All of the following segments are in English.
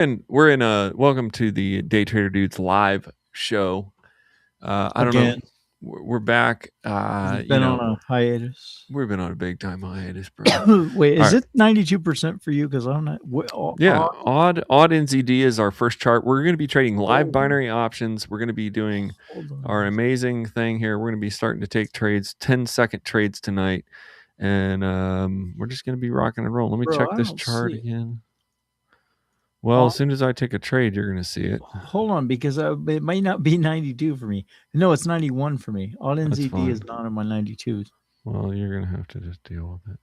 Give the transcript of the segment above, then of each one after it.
And we're in a welcome to the Day Trader Dudes live show. I don't know. Again, We're back. it's been on a hiatus. We've been on a big time hiatus, bro. All Wait, is right. it 92% for you? Because I'm not. Yeah, odd NZD is our first chart. We're going to be trading live Oh. binary options. We're going to be doing Hold on. our amazing thing here. We're going to be starting to take trades, 10-second trades tonight, and we're just going to be rocking and rolling. Let me Bro, check I this don't chart see it. again. Well, as soon as I take a trade, you're going to see it. Hold on, because it might not be 92 for me. No, it's 91 for me. Odd That's NZD fine. is not in my 92s. Well, you're going to have to just deal with it.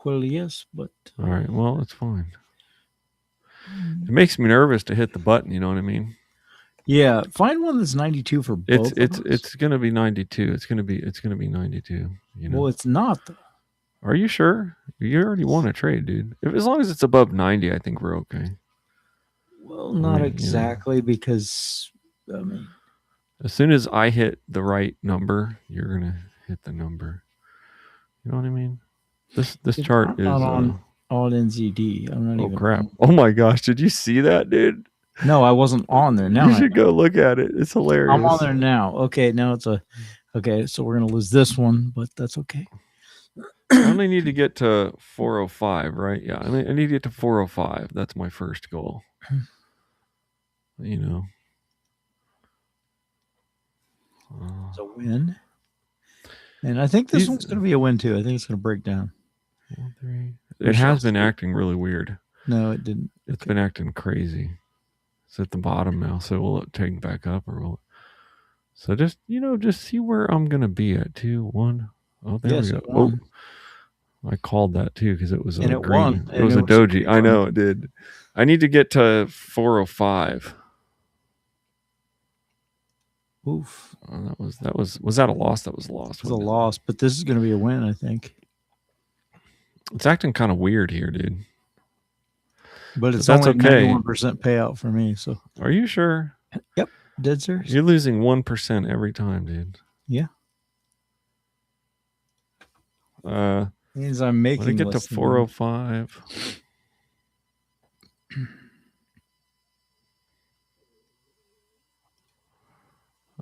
Well, yes, but All right. Well, it's fine. It makes me nervous to hit the button. You know what I mean? yeah, find one that's 92 for both. It's going to be 92. It's going to be 92. You know. Well, it's not though. Are you sure? You already won a trade, dude. As long as it's above 90, I think we're okay. Well, not exactly, because I mean, as soon as I hit the right number, you're gonna hit the number. You know what I mean? This chart is not on Odd NZD. I'm not even. Oh crap! Oh my gosh! Did you see that, dude? No, I wasn't on there. Now you should go look at it. It's hilarious. I'm on there now. Okay, now it's okay. So we're gonna lose this one, but that's okay. I only need to get to 405, right? Yeah, I need to get to 405. That's my first goal. You know. It's a win. And I think this one's going to be a win too. I think it's going to break down. 1, 3. It has been acting really weird. No, it didn't. It's been acting crazy. It's at the bottom now. So will it take back up or will it? So just, just see where I'm going to be at. 2, 1. Oh, there we go. Oh, I called that too because it was a green. It was a doji. I know it did. I need to get to 405. Oof. Oh, was that a loss? That was a loss. It was a loss, but this is going to be a win, I think. It's acting kind of weird here, dude. But it's only okay. 91% payout for me. So are you sure? Yep, dead serious. You're losing 1% every time, dude. Yeah. Means I'm making. Let me get to 405.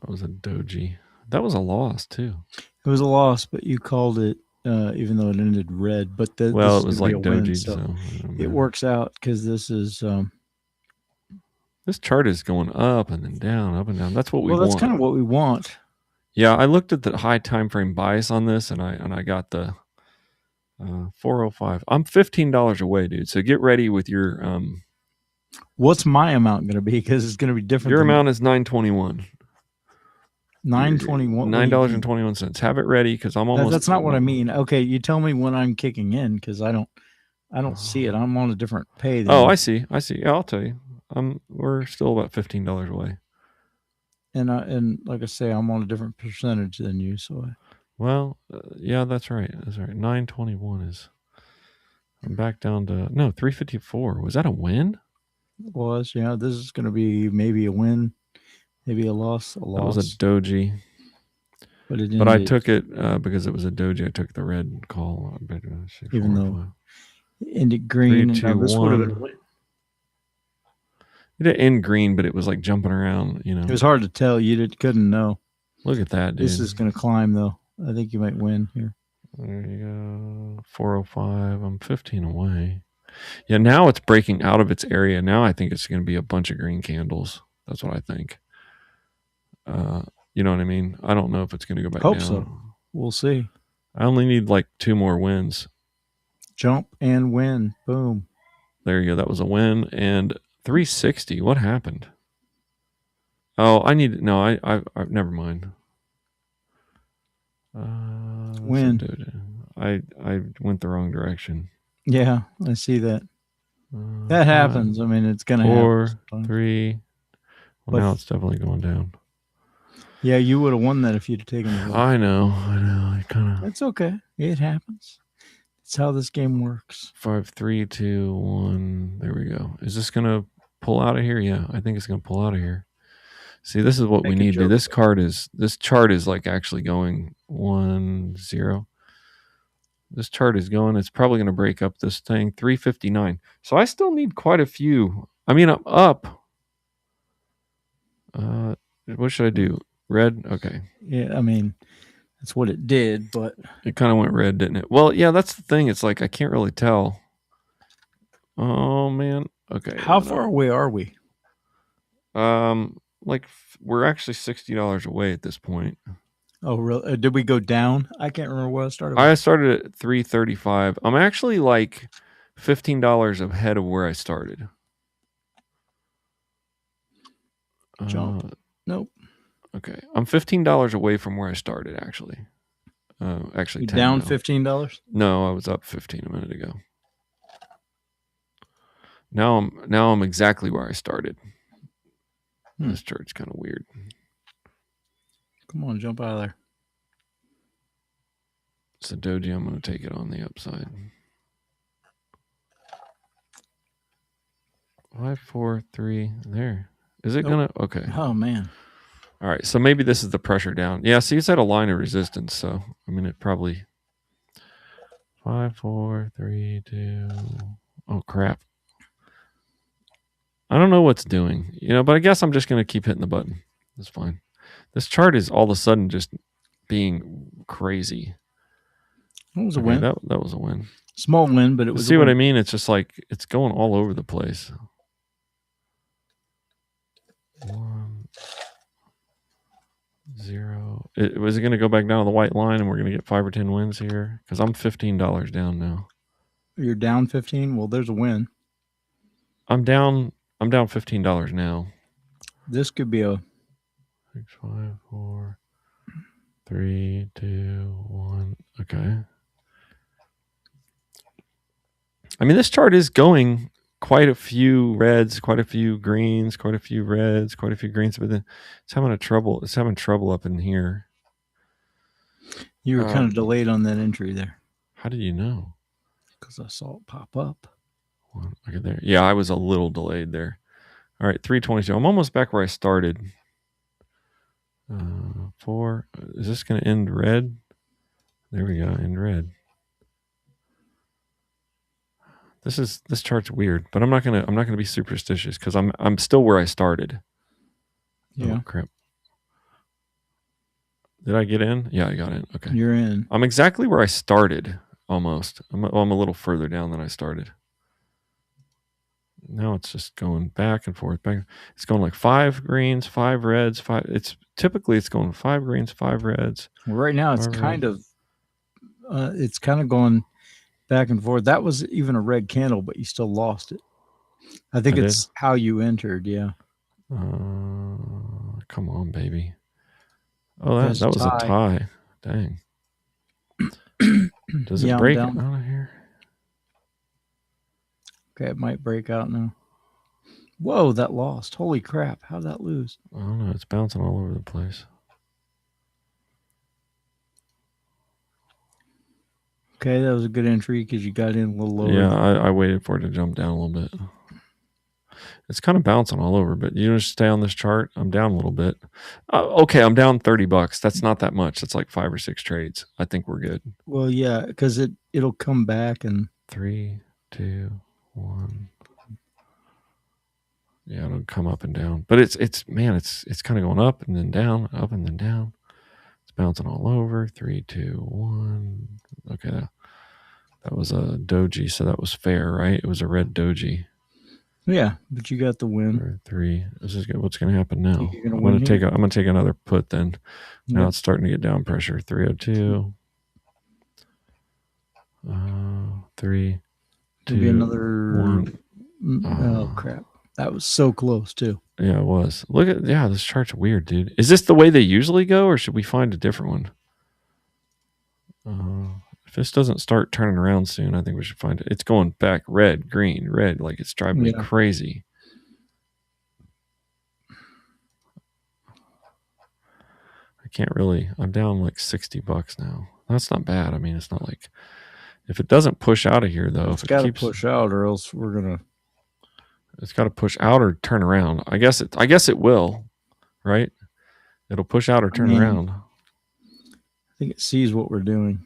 That was a doji. That was a loss too. It was a loss, but you called it, even though it ended red. But it was like doji, win, so it works out because this is. This chart is going up and then down, up and down. That's what we want. Well, that's kind of what we want. Yeah, I looked at the high time frame bias on this, and I got the 405. I'm $15 away, dude. So get ready with your. What's my amount going to be? Because it's going to be different. Your amount is $9.21. $9.21. $9.21. Have it ready because I'm almost. That's not what I mean. Okay, you tell me when I'm kicking in because I don't see it. I'm on a different pay. Oh, I see. Yeah, I'll tell you. We're still about $15 away. And like I say, I'm on a different percentage than you. So. Yeah, that's right. 921 is. I'm back down to 354. Was that a win? It was. Yeah, this is going to be maybe a win, maybe a loss. That was a doji. But I took it because it was a doji. I took the red call. Even though it ended green. 3, 2, this would have been a win. It didn't end green, but it was like jumping around. It was hard to tell. You couldn't know. Look at that, dude. This is going to climb though. I think you might win here. There you go. 405. I'm 15 away. Yeah, now it's breaking out of its area. Now I think it's going to be a bunch of green candles. That's what I think. You know what I mean? I don't know if it's going to go back down. Hope so. We'll see. I only need like 2 more wins. Jump and win. Boom. There you go. That was a win. And 360. What happened? Oh, I never mind. Win. I went the wrong direction. Yeah, I see that. That happens. I mean, it's going to happen. 4, 3. Well, now it's definitely going down. Yeah, you would have won that if you'd have taken it. I know. It's okay. It happens. It's how this game works. 5, 3, 2, 1. There we go. Is this going to pull out of here? Yeah, I think it's going to pull out of here. See, this is what we need to do. This chart is like actually going 1, 0. This chart is going. It's probably going to break up this thing. 359. So I still need quite a few. I mean, I'm up. What should I do? Red? Okay. Yeah, I mean, that's what it did, but it kind of went red, didn't it? Well, yeah, that's the thing. It's like I can't really tell. Oh man. Okay. How far away are we? Like we're actually $60 away at this point. Oh, really? Did we go down? I can't remember what I started with. I started at 335. I'm actually like $15 ahead of where I started. Jump. Nope. Okay. I'm $15 away from where I started, actually. Actually, $10 down $15? No, I was up 15 a minute ago. Now I'm exactly where I started. This chart's kind of weird. Come on, jump out of there. It's a doji. I'm going to take it on the upside. 5, 4, 3. There. Is it gonna? Okay. Oh man. All right. So maybe this is the pressure down. Yeah. See, it's at a line of resistance. So I mean, it probably. 5, 4, 3, 2. Oh crap. I don't know what's doing, but I guess I'm just gonna keep hitting the button. That's fine. This chart is all of a sudden just being crazy. That was a win. That was a win. Small win, but it was. See what I mean? It's just like it's going all over the place. 1, 0. Was it going to go back down to the white line, and we're going to get 5 or 10 wins here? Because I'm $15 down now. You're down 15. Well, there's a win. I'm down $15 now. This could be a 6, 5, 4, 3, 2, 1. Okay. I mean, this chart is going quite a few reds, quite a few greens, quite a few reds, quite a few greens, but then it's having trouble up in here. You were kind of delayed on that entry there. How did you know? Because I saw it pop up. Look at there. Yeah, I was a little delayed there. All right, 322. I'm almost back where I started. 4. Is this going to end red? There we go. End red. This chart's weird, but I'm not gonna be superstitious because I'm still where I started. Yeah. Oh, crap. Did I get in? Yeah, I got in. Okay. You're in. I'm exactly where I started almost. I'm a little further down than I started. Now it's just going back and forth. It's going like 5 greens, 5 reds, 5. It's going 5 greens, 5 reds. Well, right now it's kind of going back and forth. That was even a red candle, but you still lost it. I think it's how you entered. Yeah. Come on, baby. Oh, that was a tie. Dang. Does it break out of here? Okay, it might break out now. Whoa, that lost. Holy crap. How'd that lose? I don't know. It's bouncing all over the place. Okay, that was a good entry because you got in a little lower. Yeah, I waited for it to jump down a little bit. It's kind of bouncing all over, but you just stay on this chart. I'm down a little bit. Okay, I'm down $30. That's not that much. That's like 5 or 6 trades. I think we're good. Well, yeah, because it'll come back and 3, 2, 1. Yeah, it'll come up and down. But it's kind of going up and then down, up and then down. It's bouncing all over. 3, 2, 1. Okay, that was a doji, so that was fair, right? It was a red doji. Yeah, but you got the win. 3. This is what's going to happen now. I'm going to take another put then. Now it's starting to get down pressure. 302. 3, 2, maybe another 1. Oh crap! That was so close too. Yeah, it was. Look at this chart's weird, dude. Is this the way they usually go, or should we find a different one? If this doesn't start turning around soon, I think we should find it. It's going back red, green, red, like it's driving me crazy. I can't really. I'm down like $60 now. That's not bad. I mean, it's not like if it doesn't push out of here though. It's got to push out, or else we're gonna. It's got to push out or turn around. I guess it will, right? It'll push out or turn around. I think it sees what we're doing.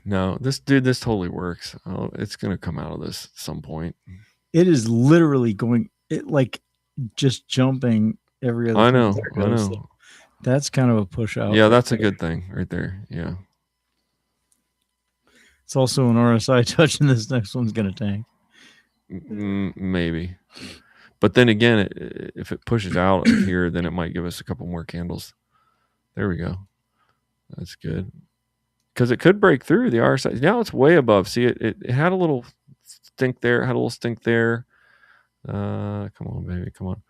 No, this totally works. Oh, it's gonna come out of this at some point. It is literally going it like just jumping every other I time. know. I know. So that's kind of a push out. Yeah, right, that's there. A good thing right there. Yeah. It's also an RSI touch, and this next one's gonna tank. Maybe. But then again, if it pushes out here, then it might give us a couple more candles. There we go. That's good. Because it could break through the RSI. Now it's way above. See, it had a little stink there. It had a little stink there. Come on, baby. Come on.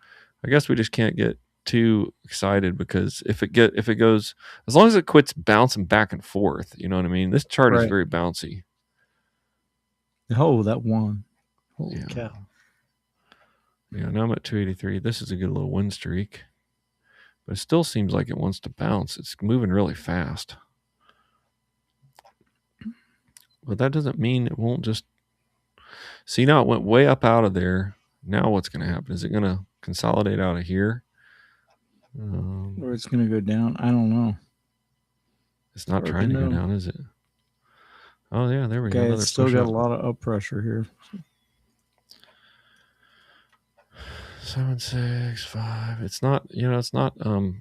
I guess we just can't get too excited because if it goes, as long as it quits bouncing back and forth, you know what I mean? This chart is very bouncy. Oh, that one. Holy cow. Yeah, now I'm at 283. This is a good little win streak. But it still seems like it wants to bounce. It's moving really fast. But that doesn't mean it won't just... See, now it went way up out of there. Now what's going to happen? Is it going to consolidate out of here? Or it's going to go down? I don't know. It's not trying to go down, is it? Oh, yeah, there we go. Okay, it's still got a lot of up pressure here. 7, 6, 5. It's not, it's not, oh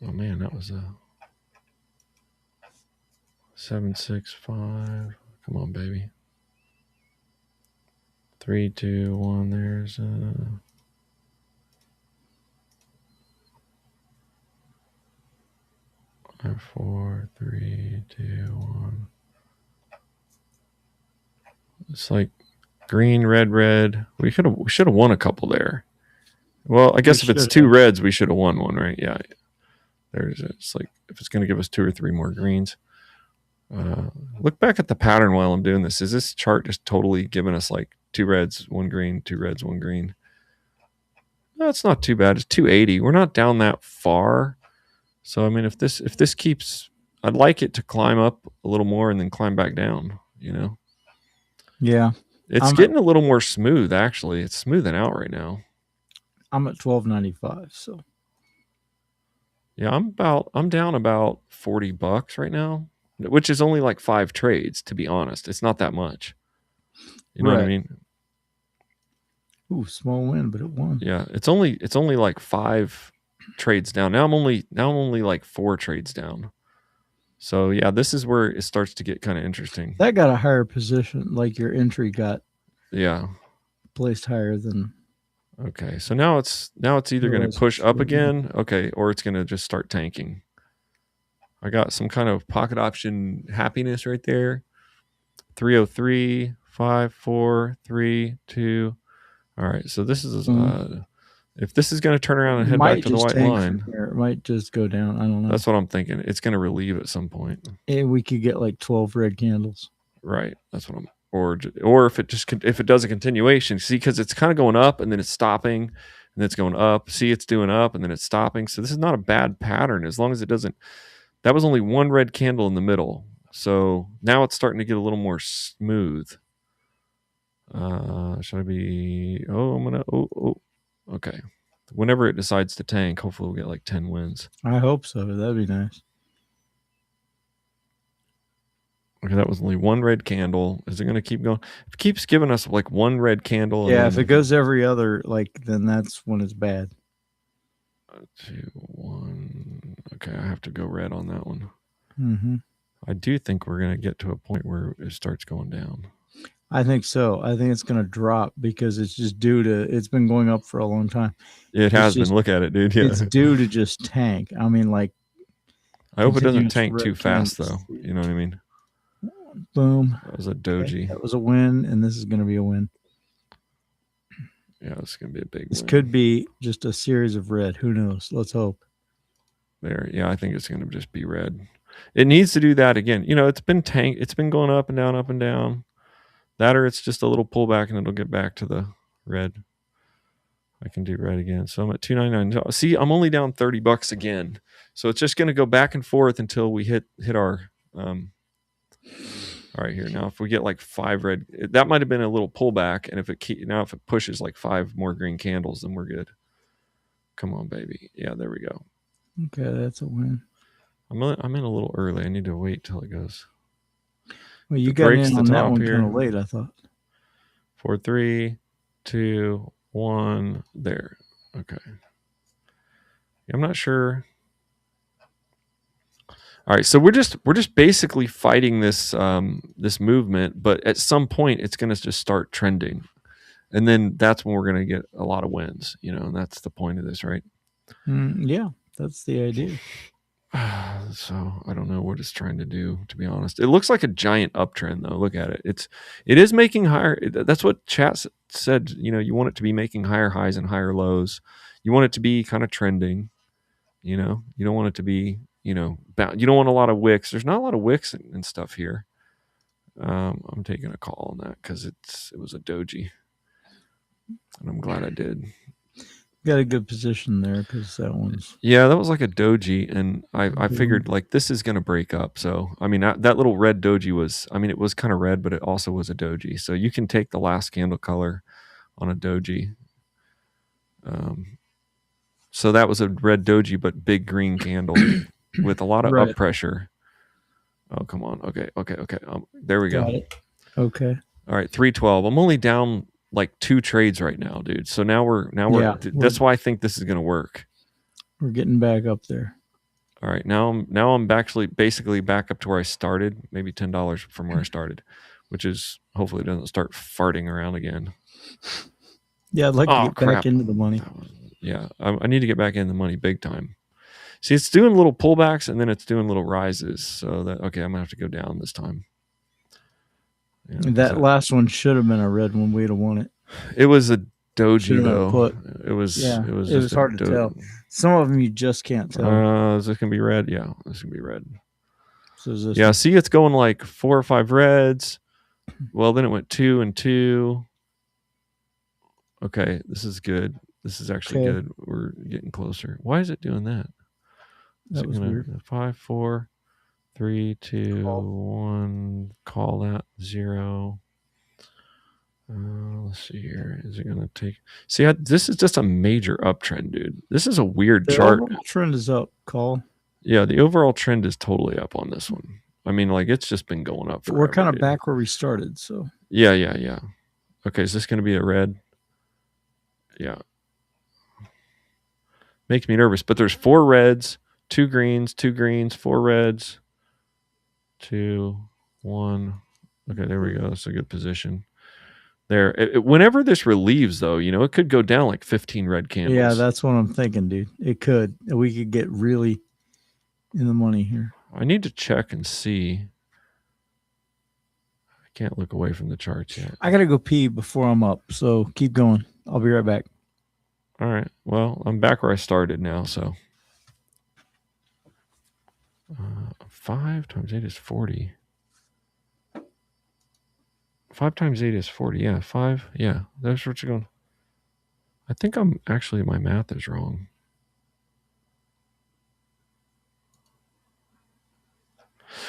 man, that was a 7, 6, 5. Come on, baby. 3, 2, 1. There's 5, 4, 3, 2, 1. It's like green, red, red. We should have won a couple there. Well, I guess if it's 2 reds, we should have won one, right? Yeah. It's like if it's going to give us 2 or 3 more greens. Look back at the pattern while I'm doing this. Is this chart just totally giving us like 2 reds, 1 green, 2 reds, 1 green? No, it's not too bad. It's 280. We're not down that far. So I mean, if this keeps, I'd like it to climb up a little more and then climb back down. Yeah. It's getting a little more smooth, actually. It's smoothing out right now. I'm at 12.95, so. Yeah, I'm down about $40 right now, which is only like 5 trades, to be honest. It's not that much. You know what I mean? Ooh, small win, but it won. Yeah, it's only like 5 trades down. Now I'm only like 4 trades down. So yeah, this is where it starts to get kind of interesting. That got a higher position, like your entry got placed higher than. Okay, so now it's either going to push up again, okay, or it's going to just start tanking. I got some kind of pocket option happiness right there. 303, 5, 4, 3, 2. All right, so this is if this is going to turn around and head back to the white line, it might just go down. I don't know. That's what I'm thinking. It's going to relieve at some point. And we could get like 12 red candles. Right. That's what I'm. Or if it does a continuation, see, because it's kind of going up and then it's stopping and then it's going up. See, it's doing up and then it's stopping. So this is not a bad pattern as long as it doesn't. That was only 1 red candle in the middle. So now it's starting to get a little more smooth. Should I be? Okay. Whenever it decides to tank, hopefully we'll get like 10 wins. I hope so. That'd be nice. Okay, that was only 1 red candle. Is it going to keep going? If it keeps giving us like 1 red candle. Yeah, if it goes every other, then that's when it's bad. 2, 1. Okay, I have to go red on that one. Mm-hmm. I do think we're going to get to a point where it starts going down. I think so. I think it's going to drop because it's just it's been going up for a long time. It has been. Look at it, dude. Yeah. It's due to just tank. I mean, I hope it doesn't tank too fast, though. You know what I mean? Boom. That was a doji. Okay, that was a win, and this is going to be a win. Yeah, this is going to be a big win. This could be just a series of red. Who knows? Let's hope. There. Yeah, I think it's going to just be red. It needs to do that again. It's been It's been going up and down, up and down. That or it's just a little pullback and it'll get back to the red. I can do red again. So I'm at 299. See, I'm only down $30 again. So it's just going to go back and forth until we hit our all right here. Now if we get like 5 red, that might have been a little pullback, and if it pushes like 5 more green candles, then we're good. Come on, baby. Yeah, there we go. Okay, that's a win. I'm in a little early. I need to wait till it goes. Well, you It got breaks in the on that top one kind here. of late, I thought. 4, 3, 2, 1. There. Okay. I'm not sure. All right, so we're just basically fighting this this movement, but at some point it's going to just start trending, and then that's when we're going to get a lot of wins, and that's the point of this, right? Yeah, that's the idea. So I don't know what it's trying to do, to be honest. It looks like a giant uptrend, though. Look at it. It is making higher. That's what chat said. You want it to be making higher highs and higher lows. You want it to be kind of trending. You don't want it to be. You don't want a lot of wicks. There's not a lot of wicks and stuff here. I'm taking a call on that because it was a doji, and I'm glad I did. Got a good position there because that one's that was like a doji, and I figured like this is gonna break up. So I mean that little red doji was, it was kind of red, but it also was a doji. So you can take the last candle color on a doji. So that was a red doji, but big green candle with a lot of up pressure. Oh, come on. Okay. There we go. It. Okay. All right, 312. I'm only down like 2 trades right now, dude. So now we're that's why I think this is going to work. We're getting back up there. All right, now I'm actually basically back up to where I started, maybe $10 from where I started, which is hopefully it doesn't start farting around again. Yeah, I'd like to get back into the money. Yeah, I need to get back in the money big time. See, it's doing little pullbacks and then it's doing little rises. So that okay, I'm gonna have to go down this time. Yeah, that last one should have been a red one. We'd have won it. It was a doji though. It was hard to tell. Some of them you just can't tell. Is this gonna be red? Yeah, this is gonna be red. So is this yeah, see, it's going like 4 or 5 reds. Well, then it went 2 and 2. Okay, this is good. This is actually good. We're getting closer. Why is it doing that? That was weird. 5, 4, 3, 2, 1. Call that 0. Let's see here. Is it going to take? See, this is just a major uptrend, dude. This is a weird chart. The overall trend is up, call. Yeah, the overall trend is totally up on this one. I mean, like it's just been going up. We're kind of back where we started, so. Yeah. Okay, is this going to be a red? Yeah. Makes me nervous, but there's 4 reds, 2 greens, 2 greens, 4 reds, 2, 1. Okay, there we go. That's a good position. There. Whenever this relieves, though, it could go down like 15 red candles. Yeah, that's what I'm thinking, dude. It could. We could get really in the money here. I need to check and see. I can't look away from the charts yet. I got to go pee before I'm up, so keep going. I'll be right back. All right. Well, I'm back where I started now, so. 5 times 8 is 40. 5 times 8 is 40. Yeah, 5. Yeah, that's what you're going. I think my math is wrong.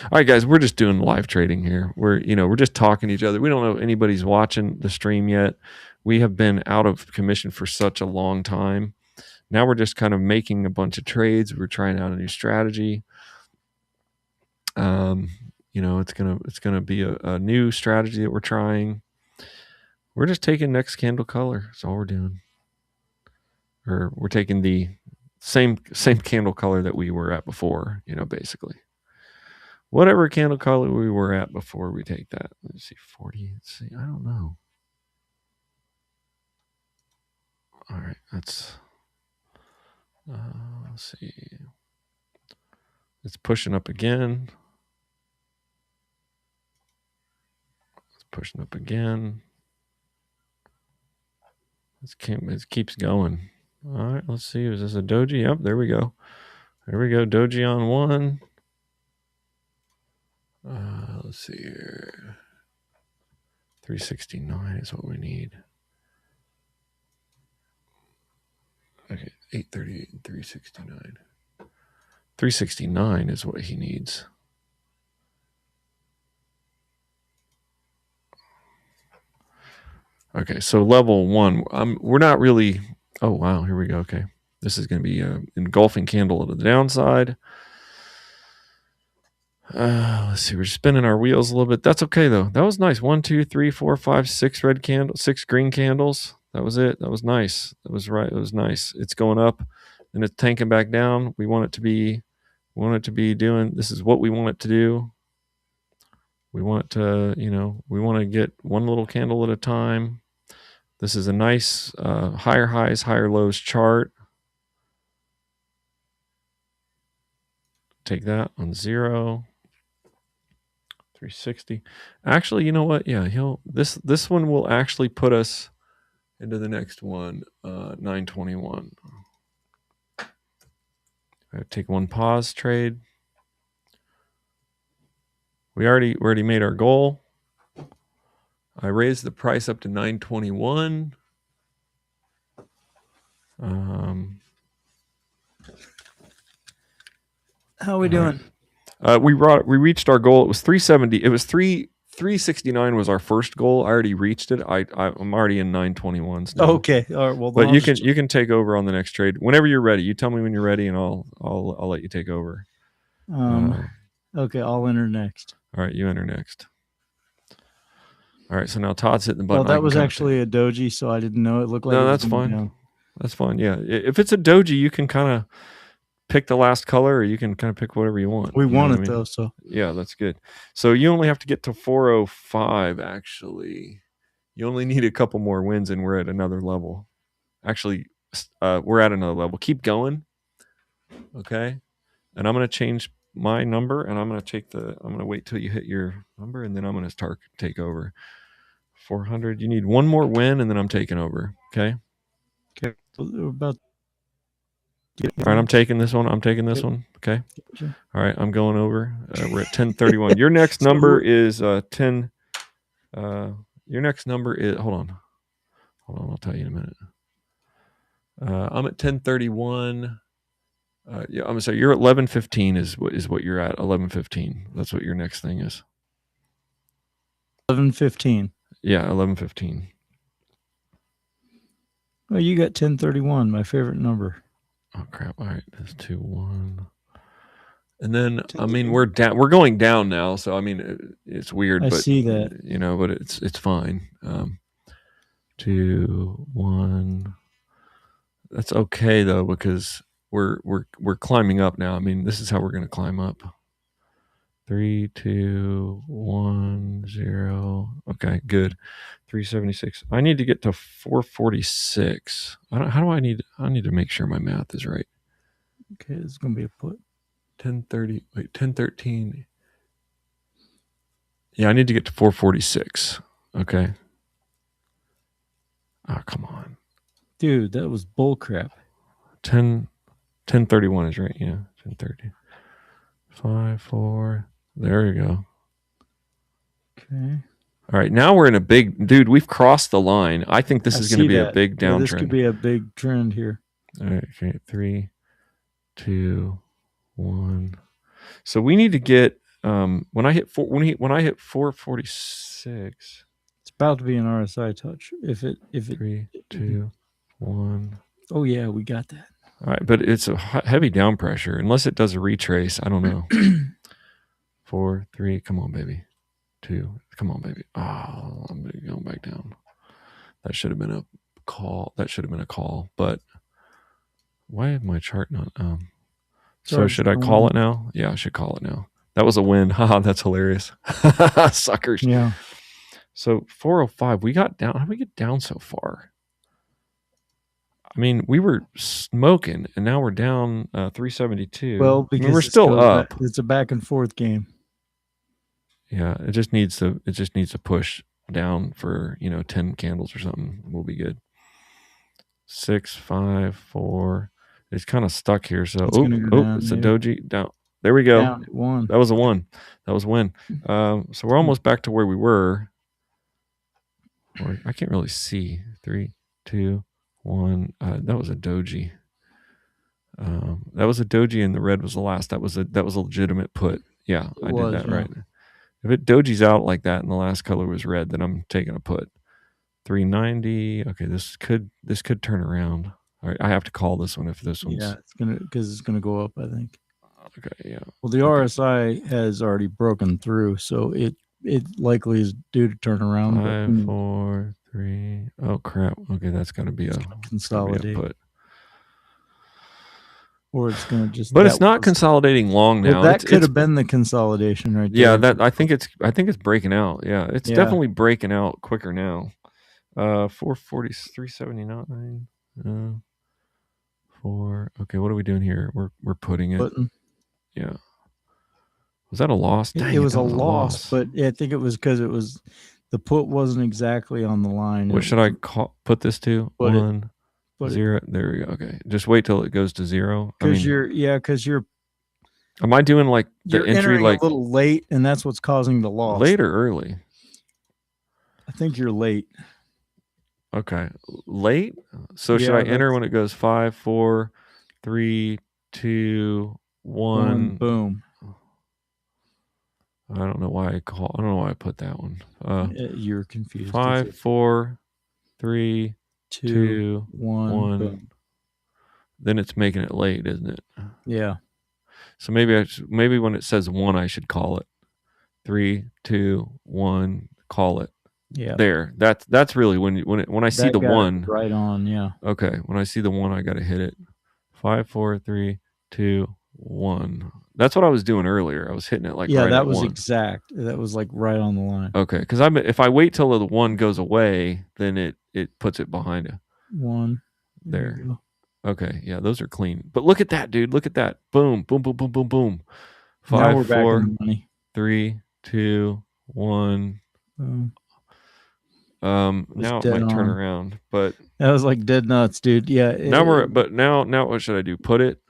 All right, guys, we're just doing live trading here. We're just talking to each other. We don't know if anybody's watching the stream yet. We have been out of commission for such a long time. Now we're just kind of making a bunch of trades. We're trying out a new strategy. It's gonna be a new strategy that we're trying. We're just taking next candle color. That's all we're doing. Or we're taking the same candle color that we were at before, basically. Whatever candle color we were at before, we take that. Let's see, 40. Let's see, I don't know. All right, let's see. It's pushing up again. It's pushing up again. It keeps going. All right, let's see. Is this a doji? Yep, there we go. There we go. Doji on 1. Let's see here. 369 is what we need. Okay, 838 and 369. 369 is what he needs. Okay, so level 1. We're not really. Oh wow, here we go. Okay, This is going to be an engulfing candle to the downside. Let's see. We're spinning our wheels a little bit. That's okay though. That was nice. 1, 2, 3, 4, 5, 6 red candles, 6 green candles. That was it. That was nice. That was right. It was nice. It's going up, and it's tanking back down. We want it to be. We want it to be doing. This is what we want it to do. We want it to. We want to get one little candle at a time. This is a nice higher highs, higher lows chart. Take that on 0. 360. Actually, you know what? Yeah, this one will actually put us into the next one, 921. I take one pause trade. We already made our goal. I raised the price up to 921. How are we doing? We reached our goal. It was 370. It was 369 was our first goal. I already reached it. I'm already in 921s now. Okay. All right. Well, but you can take over on the next trade whenever you're ready. You tell me when you're ready, and I'll let you take over. Okay, I'll enter next. All right, you enter next. All right, so now Todd's hitting the button. Well, that was actually a doji, so I didn't know. It looked like no, that's fine. Down. That's fine. Yeah, if it's a doji, you can kind of pick the last color, or you can kind of pick whatever you want. We want it though, so yeah, that's good. So you only have to get to 405. Actually, you only need a couple more wins, and we're at another level. Actually, we're at another level. Keep going, okay? And I'm gonna change my number, and I'm gonna wait till you hit your number, and then I'm gonna start take over. 400. You need one more win, and then I'm taking over. Okay. Okay. About. All right, I'm taking this one. Okay. All right, I'm going over. We're at 1031. Your next number is 10. Your next number is. Hold on. I'll tell you in a minute. I'm at 1031. Yeah, I'm sorry. You're at 1115. Is what you're at. 1115. That's what your next thing is. 1115. Yeah, 1115. Well, you got 1031. My favorite number. Oh crap! All right, that's 2-1, and then I mean we're down. We're going down now, so I mean it's weird. I but see that. But it's fine. 2-1. That's okay though, because we're climbing up now. I mean, this is how we're going to climb up. 3, 2, 1, 0. Okay, good. 376. I need to get to 446. I need to make sure my math is right. Okay, it's going to be a put. 1030. Wait, 1013. Yeah, I need to get to 446. Okay. Oh, come on. Dude, that was bull crap. 1031 is right. Yeah, 1030. 5, 4. There you go. Okay. All right, now we're in a big dude. We've crossed the line. I think this is going to be a big downtrend. This could be a big trend here. All right, okay, 3, 2, 1. So we need to get when I hit 446. It's about to be an RSI touch. If it 3, 2, 1. Oh yeah, we got that. All right, but it's a heavy down pressure unless it does a retrace. I don't know. 4, 3. Come on, baby. 2. Come on, baby. Oh, I'm going back down. That should have been a call. But why is my chart not? So should I call it now? Yeah, I should call it now. That was a win. Haha, that's hilarious. Suckers. Yeah. So 405. We got down. How did we get down so far? I mean, we were smoking, and now we're down 372. Well, because we're still up. It's a back and forth game. Yeah, it just needs to push down for 10 candles or something. We'll be good. 6, 5, 4. It's kind of stuck here. So it's a doji down. There we go. Down at 1. That was a 1. That was a win. So we're almost back to where we were. I can't really see. 3, 2, 1. That was a doji. That was a doji, and the red was the last. That was a legitimate put. Yeah, I did that right. If it doji's out like that and the last color was red, then I'm taking a put. 390. Okay, this could turn around. All right, I have to call this one if this one's. Yeah, it's gonna go up, I think. Okay, yeah. Well, the RSI has already broken through, so it likely is due to turn around. 5, 4, 3. Oh crap. Okay, that's got to be a consolidate. Put. Or it's gonna just. But it's not consolidating long now. Well, that could have been the consolidation right there. Yeah, that I think it's breaking out. Yeah, it's definitely breaking out quicker now. 440, 379. 4. Okay, what are we doing here? We're putting it. Yeah. Was that a loss? Dang, it was a loss, but I think it was because it was the put wasn't exactly on the line. What should I put this to? 1, 0. There we go. Okay, just wait till it goes to 0. Because you're. Am I doing like the entry like a little late, and that's what's causing the loss? Late or early? I think you're late. Okay, late. So should I enter when it goes 5, 4, 3, 2, 1? Boom. I don't know why I put that one. You're confused. 5, 4, 3, 2, 1. Boom. Then it's making it late, isn't it? Yeah. So maybe when it says 1, I should call it 3, 2, 1. Call it. Yeah. There. That's really when I see the 1. Right on. Yeah. Okay. When I see the 1, I got to hit it. 5, 4, 3, 2, 1. That's what I was doing earlier. I was hitting it like right that was 1. Exact. That was like right on the line. Okay, because if I wait till the 1 goes away, then it puts it behind a 1 there. Okay, yeah, those are clean. But look at that, dude. Look at that. Boom, boom, boom, boom, boom, boom. 5, 4, 3, 2, 1. Boom. Now it might turn around, but that was like dead nuts, dude. Yeah. Now what should I do? Put it?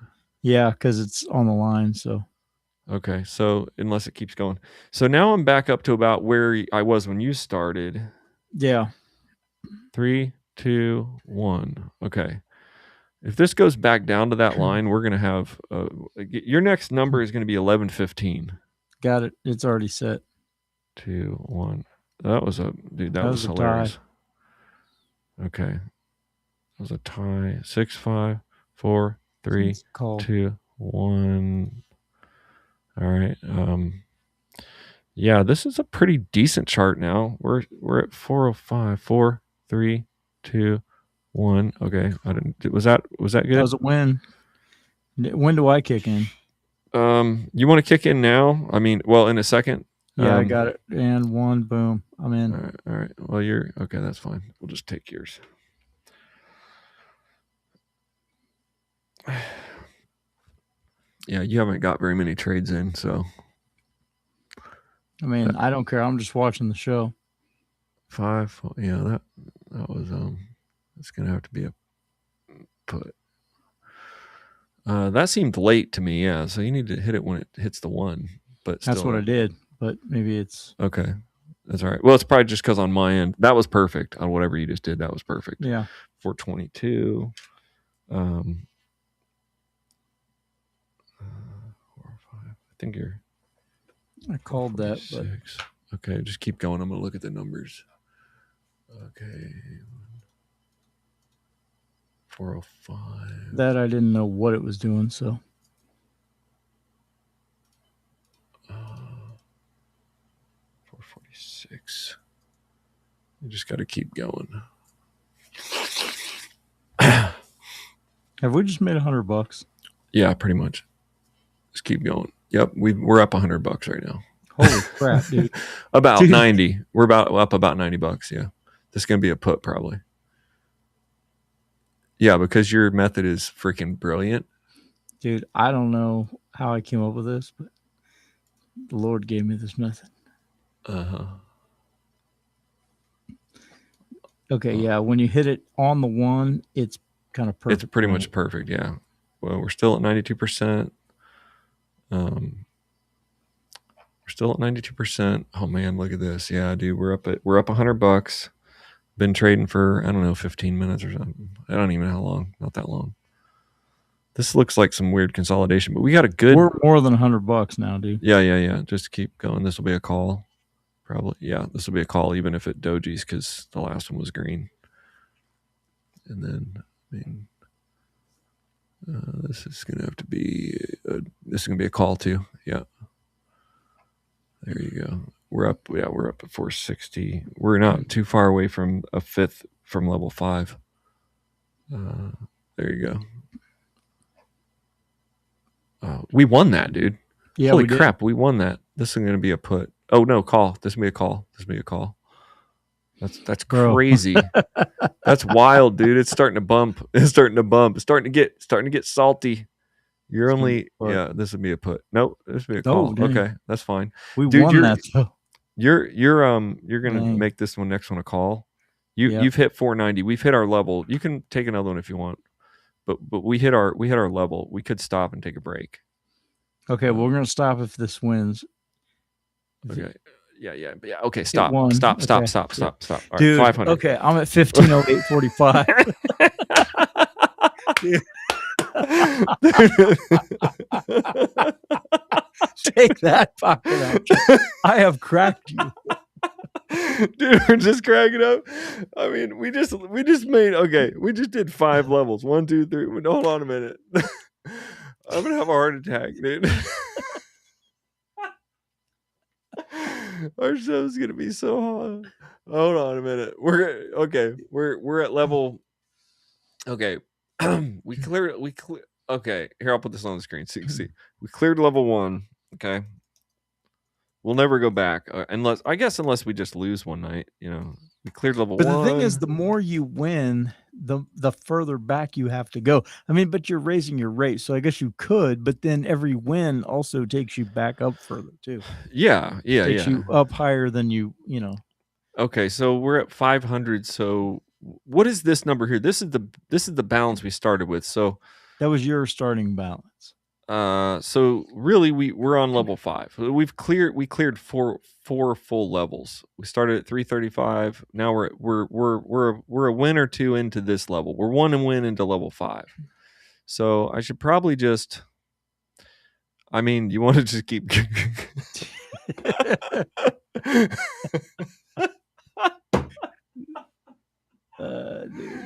Yeah, because it's on the line. So. Okay, so unless it keeps going, so now I'm back up to about where I was when you started. Yeah. 3, 2, 1. Okay. If this goes back down to that line, we're gonna have your next number is gonna be 11:15. Got it. It's already set. 2, 1. That was hilarious. Okay. That was a tie. 6, 5, 4, 3, 2, 1. All right. Yeah, this is a pretty decent chart now. We're at 405. 4, 3, 2, 1. Okay. Was that good? That was a win. When do I kick in? You want to kick in now? I mean, well, in a second. Yeah, I got it. And 1, boom. I'm in. All right. Well, you're okay. That's fine. We'll just take yours. Yeah, you haven't got very many trades in, so. I mean, I don't care. I'm just watching the show. 5. Yeah, that was it's gonna have to be a put. That seemed late to me. Yeah, so you need to hit it when it hits the 1. But that's what I did. But maybe it's okay. That's all right. Well, it's probably just because on my end that was perfect on whatever you just did. That was perfect. Yeah. 422. 4 or 5. I think you're. I called that. But... Okay, just keep going. I'm gonna look at the numbers. Okay. 405. That I didn't know what it was doing, so. 446. You just got to keep going. Have we just made $100? Yeah, pretty much. Just keep going. Yep, we're up $100 right now. Holy crap, dude! About 90. We're up about $90. Yeah, this is gonna be a put probably. Yeah, because your method is freaking brilliant, dude. I don't know how I came up with this, but the Lord gave me this method. Okay, yeah. When you hit it on the 1, it's kind of perfect. It's pretty much perfect. Yeah. Well, we're still at 92%. We're still at 92%. Oh man, look at this. Yeah, dude, we're up $100. Been trading for, I don't know, 15 minutes or something. I don't even know how long. Not that long. This looks like some weird consolidation, but we got a good. We're more than $100 now, dude. Yeah. Just keep going. This will be a call. Probably. Yeah, this will be a call even if it dojis because the last one was green. And then, I mean, This is gonna have to be. This is gonna be a call too. Yeah. There you go. We're up. Yeah, we're up at 460. We're not too far away from a fifth from level 5. There you go. We won that, dude. Yeah, holy crap, we won that. This is gonna be a put. Oh no, call. This is gonna be a call. This is gonna be a call. That's crazy. That's wild, dude. It's starting to bump. It's starting to get salty. You're only this would be a put. Nope, this would be a call. Okay, that's fine. We won that though. You're gonna make this next one a call. You've hit 490. We've hit our level. You can take another one if you want. But we hit our level. We could stop and take a break. Okay, well, we're gonna stop if this wins. Okay. Yeah. Okay, stop. All right, dude, 500. Okay, I'm at 1508.45. Take that pocket out. I have cracked you. Dude, we're just cracking up. I mean, we just made we just did 5 levels. 1, 2, 3. Hold on a minute. I'm gonna have a heart attack, dude. Our show's gonna be so hot. Hold on a minute. We're at level. Okay, we cleared. Okay, here, I'll put this on the screen so you can see. We cleared level 1. Okay, we'll never go back unless we just lose one night. We cleared level 1. But the thing is, the more you win, the further back you have to go. I mean, but you're raising your rate, so I guess you could. But then every win also takes you back up further too. Yeah. Takes you up higher than you know. Okay, so we're at 500. So what is this number here? This is the balance we started with. So that was your starting balance. So really we're on level 5. We cleared four full levels. We started at 335. Now we're a win or two into this level. We're 1 win into level 5. So I should probably just, I mean, you want to just keep dude,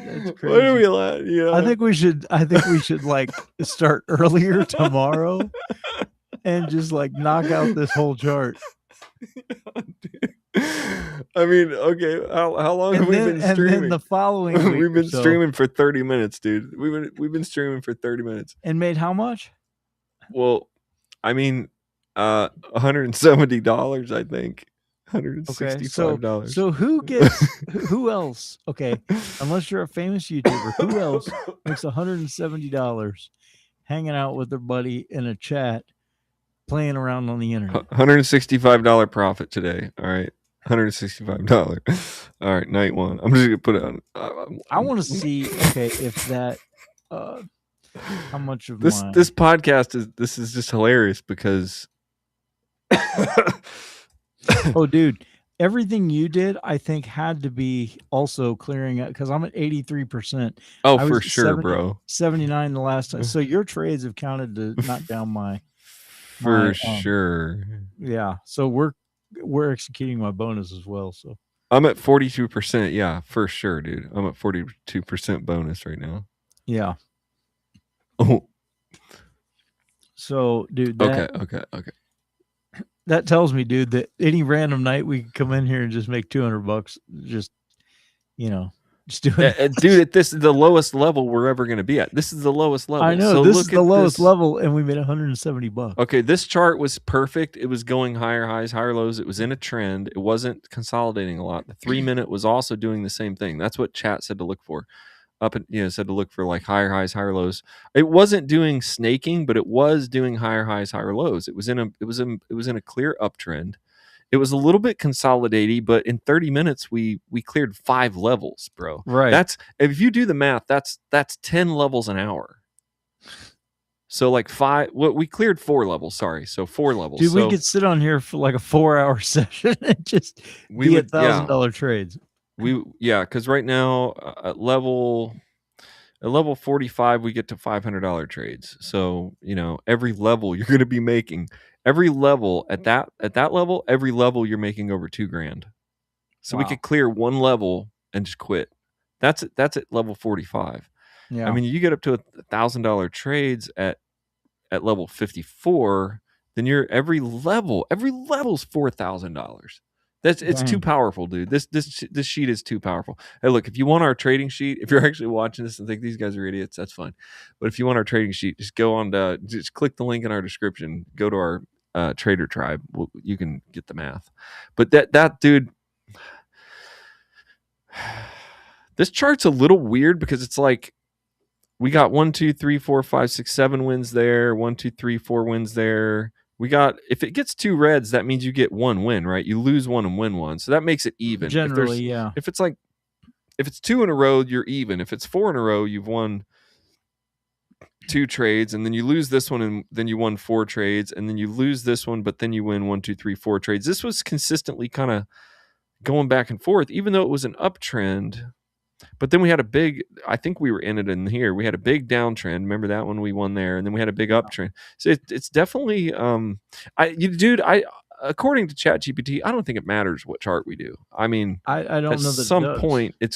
that's crazy. What are we allowed? I think we should like start earlier tomorrow and just like knock out this whole chart. I mean, okay, how long have we been streaming? And then the following week we've been streaming for 30 minutes, dude. We've been streaming for 30 minutes. And made how much? Well, I mean, $170, I think. $165. Okay, so who else? Okay, unless you're a famous YouTuber, who else makes $170 hanging out with their buddy in a chat, playing around on the internet? $165 profit today. All right, $165. All right, night 1. I'm just gonna put it on. I want to see. Okay, if that. How much of this podcast is just hilarious because. Oh, dude, everything you did, I think, had to be also clearing out because I'm at 83%. Oh, for sure, bro. 79 the last time. So your trades have counted to knock down my. For sure. Yeah. So we're executing my bonus as well. So I'm at 42%. Yeah, for sure, dude. I'm at 42% bonus right now. Yeah. Oh. So, dude. Okay. That tells me, dude, that any random night we can come in here and just make $200. Just do it. Dude, this is the lowest level we're ever going to be at. This is the lowest level. I know. So this is the lowest level, and we made $170. Okay, this chart was perfect. It was going higher highs, higher lows. It was in a trend. It wasn't consolidating a lot. The 3-minute was also doing the same thing. That's what chat said to look for. Said to look for like higher highs, higher lows. It wasn't doing snaking, but it was doing higher highs, higher lows. It was in a clear uptrend. It was a little bit consolidating, but in 30 minutes we cleared 5 levels, bro. Right. That's, if you do the math, that's 10 levels an hour. So like 5. Well, we cleared 4 levels. Sorry, so 4 levels. Dude, we could sit on here for like a 4-hour session and just be $1,000 trades. Because right now at level 45 we get to $500 trades. So every level you're going to be making, every level at that level, every level you're making over $2,000. So we could clear 1 level and just quit. That's at level 45. Yeah. I mean, you get up to $1,000 trades at level 54, then you're every level's $4,000. It's too powerful, dude. This sheet is too powerful. Hey, look, if you want our trading sheet, if you're actually watching this and think these guys are idiots, that's fine. But if you want our trading sheet, just go on to just click the link in our description. Go to our Trader Tribe. You can get the math. But that dude, this chart's a little weird because it's like we got 1, 2, 3, 4, 5, 6, 7 wins there. 1, 2, 3, 4 wins there. We got, if it gets 2 reds, that means you get 1 win, right? You lose 1 and win 1. So that makes it even. Generally, yeah. If it's 2 in a row, you're even. If it's 4 in a row, you've won 2 trades, and then you lose this one, and then you won 4 trades, and then you lose this one, but then you win 1, 2, 3, 4 trades. This was consistently kind of going back and forth, even though it was an uptrend. But then we had a big, I think we were in it in here. We had a big downtrend. Remember that one we won there, and then we had a big uptrend. So it's definitely, dude, according to ChatGPT, I don't think it matters what chart we do. I mean, I don't know that at some point it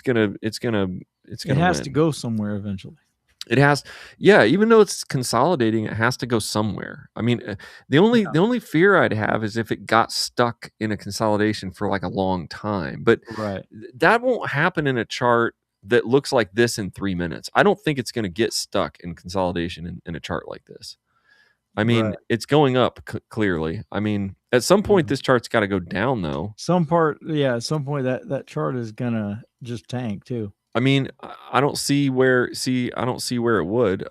has to go somewhere eventually. It has, yeah. Even though it's consolidating, it has to go somewhere. I mean, the only fear I'd have is if it got stuck in a consolidation for like a long time. But that won't happen in a chart that looks like this in 3 minutes. I don't think it's going to get stuck in consolidation in a chart like this. I mean, it's going up clearly. I mean, at some point, this chart's got to go down, though. At some point that chart is gonna just tank too. I mean, I don't see where it would.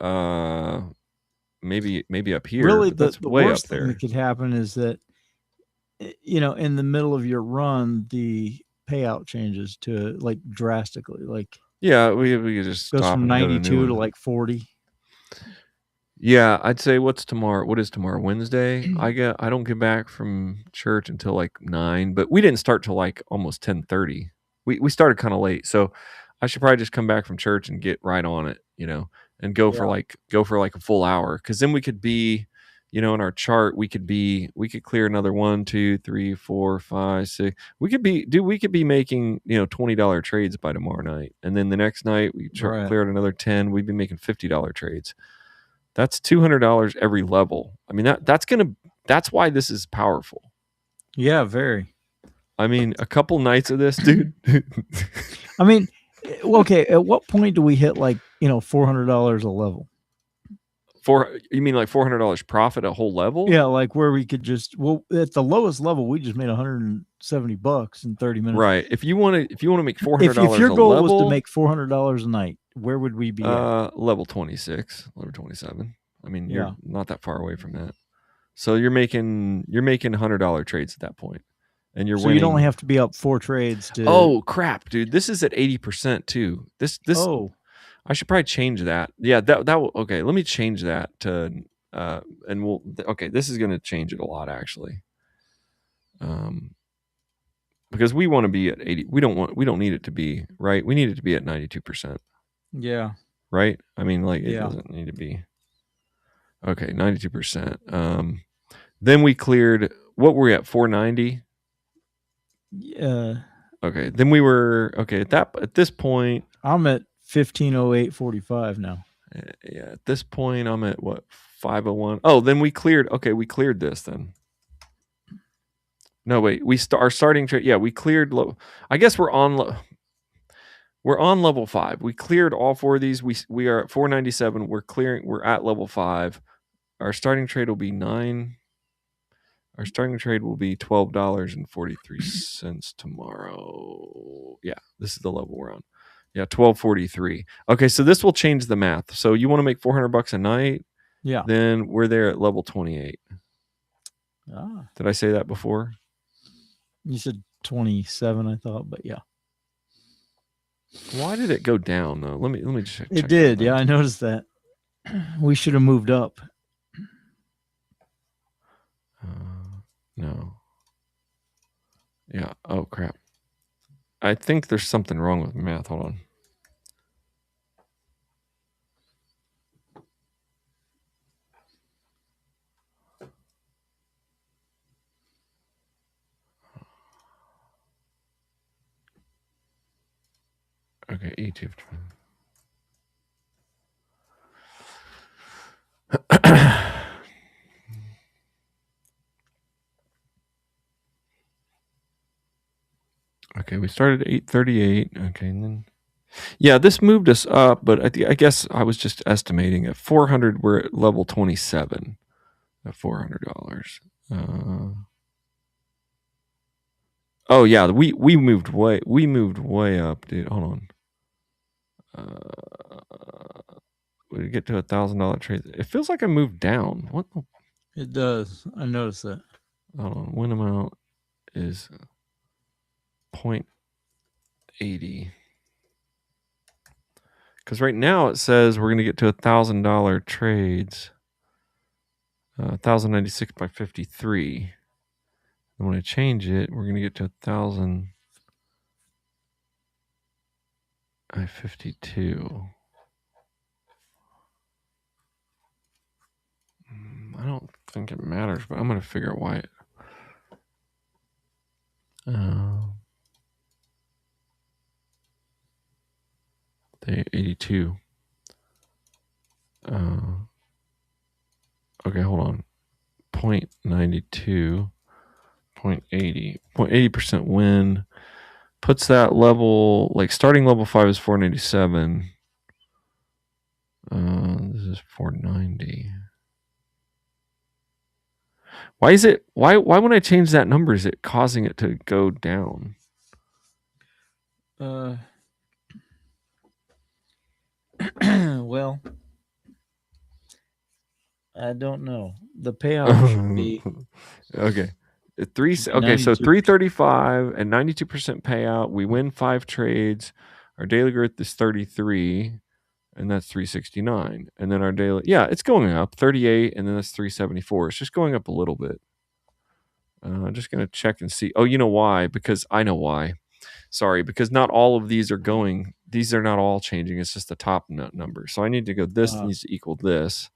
Maybe up here. Really, the way worst up there. Thing that could happen is that, in the middle of your run, the payout changes to like drastically. Like, yeah, we just goes from 92 to like 40. Yeah, I'd say what is tomorrow? Wednesday. I don't get back from church until like 9, but we didn't start till like almost 10:30. We started kind of late, so I should probably just come back from church and get right on it, and go for like a full hour, because then we could be, in our chart, we could clear another 1, 2, 3, 4, 5, 6. We could be making $20 trades by tomorrow night, and then the next night we cleared another 10. We'd be making $50 trades. That's $200 every level. I mean, that's why this is powerful. Yeah, very. I mean, a couple nights of this, dude. I mean, okay, at what point do we hit like, $400 a level? You mean like $400 profit a whole level? Yeah, like where we could at the lowest level, we just made $170 in 30 minutes. Right. If you want to make $400 if your goal was to make $400 a night, where would we be at? Level 26, level 27. I mean, you're not that far away from that. So you're making $100 trades at that point. And you're winning. You'd only have to be up 4 trades to. Oh crap, dude! This is at 80% too. This. Oh, I should probably change that. Yeah, that will. Okay, let me change that to, and we'll. Okay, this is going to change it a lot actually. Because we want to be at 80. We don't need it to be right. We need it to be at 92%. Yeah. Right. I mean, like it doesn't need to be. Okay, 92%. Then we cleared. What were we at? 490. Yeah. Okay. Then we were at this point. I'm at 1508.45 now. Yeah. At this point, I'm at what, 501. Oh, then we cleared. Okay, we cleared this then. No, wait. Our starting trade. Yeah, we cleared. I guess we're on level 5. We cleared all 4 of these. We are at 497. We're at level 5. Our starting trade will be 9. Our starting trade will be $12.43 tomorrow. Yeah, this is the level we're on. Yeah, 12.43. Okay, so this will change the math. So you want to make $400 a night? Yeah. Then we're there at level 28. Ah. Did I say that before? You said 27, I thought, but yeah. Why did it go down though? Let me just check. It did. Yeah, I noticed that. We should have moved up. No. Yeah. Oh, crap. I think there's something wrong with math. Hold on. Okay, ETF. Okay, we started at 838. Okay, and then yeah, this moved us up, but I guess I was just estimating at 400. We're at level 27 at $400. Oh yeah, we moved way up, dude. Hold on. We get to $1,000 trade. It feels like I moved down. What? It does. I noticed that. Hold on. Win amount is 0.80. Because right now it says we're going to get to $1,000 trades. 1,096 by 53. And when I change it, we're going to get to 1,000 by 52. I don't think it matters, but I'm going to figure out why it. Day 82. Okay, hold on. 0.92, 0.80, 0.80% win. Puts that level, like starting level 5 is 497. This is 490. Why is it? Why when I change that number, is it causing it to go down? Well, I don't know. The payout should be okay. Okay, so 335 and 92% payout. We win 5 trades. Our daily growth is 33, and that's 369. And then our daily, yeah, it's going up 38, and then that's 374. It's just going up a little bit. I'm just gonna check and see. Oh, you know why? Because I know why. Sorry, because not all of these are going. These are not all changing. It's just the top number. So I need to go. This needs to equal this,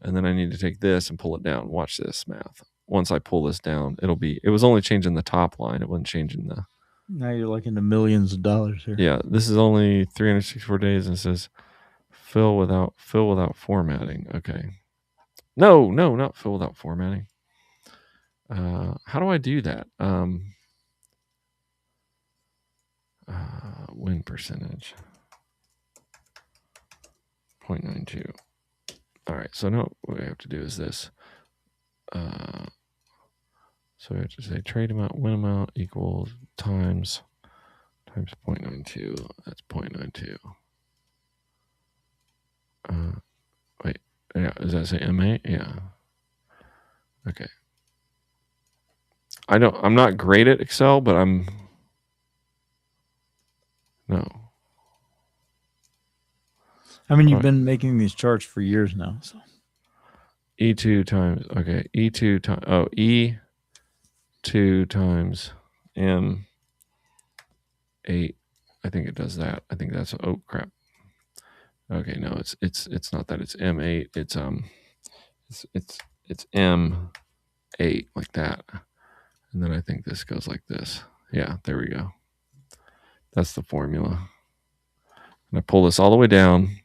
and then I need to take this and pull it down. Watch this math. Once I pull this down, it'll be. It was only changing the top line. It wasn't changing the. Now you're like into millions of dollars here. Yeah, this is only 364 days, and it says fill without formatting. Okay. No, not fill without formatting. How do I do that? Win percentage 0.92. All right, so no, what we have to do is this. So we have to say trade amount, win amount equals times 0.92. That's 0.92. Wait, yeah, does that say MA? Yeah. Okay. I'm not great at Excel, but no. I mean, you've been making these charts for years now, so. E2 times, okay, E2 times, E2 times M8. I think it does that. I think that's, oh crap. Okay, no, it's not that. It's M8. It's M8 like that. And then I think this goes like this. Yeah, there we go. That's the formula. And I pull this all the way down.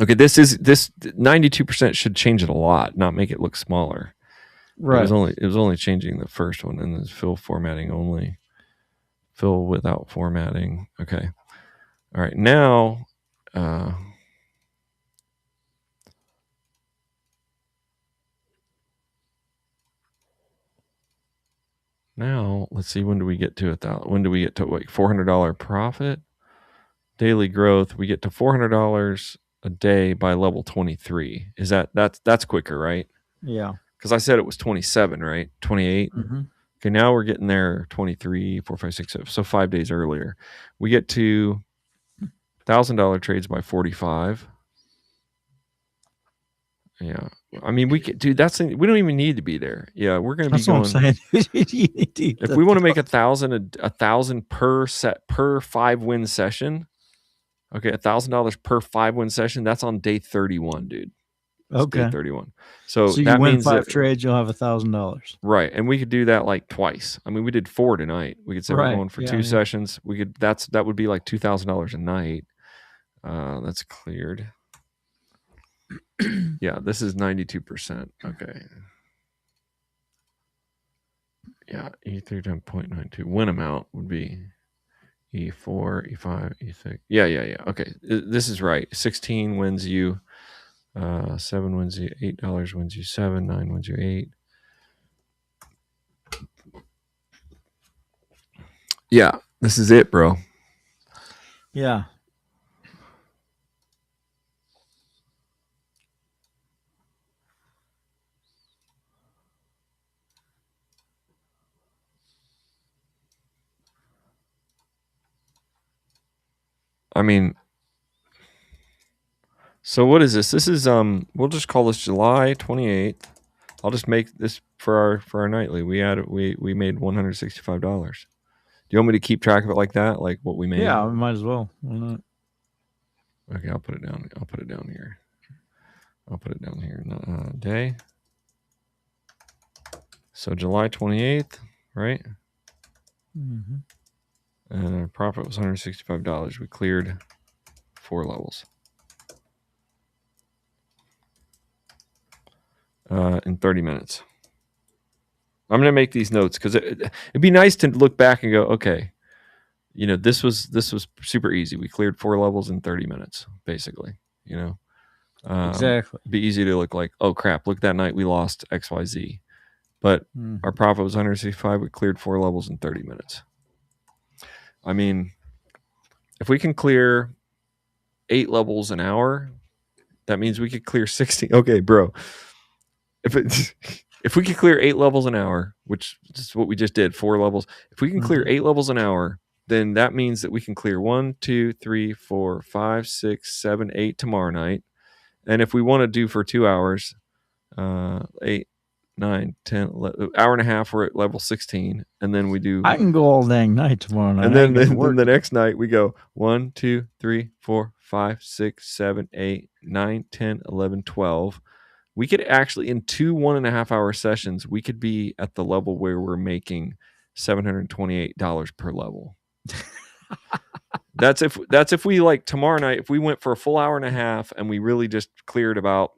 Okay, this 92% should change it a lot, not make it look smaller. Right. It was only changing the first one, and then fill formatting only. Fill without formatting. Okay. All right. Now let's see, when do we get to when do we get to like $400 profit? Daily growth, we get to $400 a day by level 23. Is that's quicker, right? Yeah. Because I said it was 27, right? 28. Mm-hmm. Okay, now we're getting there 23, 4, 5, 6, 7. So 5 days earlier. We get to $1,000 trades by 45. Yeah. I mean, we could, dude, we don't even need to be there. Yeah, we're going to be going. That's what I'm saying. If we want to make 1,000 per 5-win session, okay, $1,000 per 5-win session, that's on day 31, dude. That's okay. Day 31. So you that win means 5 trades, you'll have $1,000. Right. And we could do that like twice. I mean, we did 4 tonight. We could say we're going for 2 sessions. We could, that would be like $2,000 a night. That's cleared. Yeah, this is 92%. Okay. Yeah, E3 times 0.92. Win amount would be E4, E5, E6. Yeah. Okay, this is right. 16 wins you. 7 wins you. $8 wins you 7. 9 wins you 8. Yeah, this is it, bro. Yeah. I mean, so what is this? This is we'll just call this July 28th. I'll just make this for our nightly. We made $165. Do you want me to keep track of it like that, like what we made? Yeah, we might as well. Why not? Okay, I'll put it down. I'll put it down here. Day. So July 28th, right? Mm-hmm. And our profit was $165. We cleared 4 levels in 30 minutes. I'm going to make these notes because it'd be nice to look back and go, okay, you know, this was super easy. We cleared 4 levels in 30 minutes, basically. You know, Exactly. Be easy to look like, oh crap, look, that night we lost XYZ, but our profit was 165. We cleared 4 levels in 30 minutes. I mean, if we can clear 8 levels an hour, that means we could clear 60. Okay, bro. If we could clear 8 levels an hour, which is what we just did, 4 levels. If we can clear 8 levels an hour, then that means that we can clear 1, 2, 3, 4, 5, 6, 7, 8 tomorrow night. And if we want to do for 2 hours, 8, 9, 10, 11, hour and a half, we're at level 16. And then we do. I can go all dang night tomorrow night. And then the next night we go 1, 2, 3, 4, 5, 6, 7, 8, 9, 10, 11, 12. We could actually, in 2 1.5 hour sessions, we could be at the level where we're making $728 per level. That's if we, like, tomorrow night, if we went for a full hour and a half and we really just cleared about,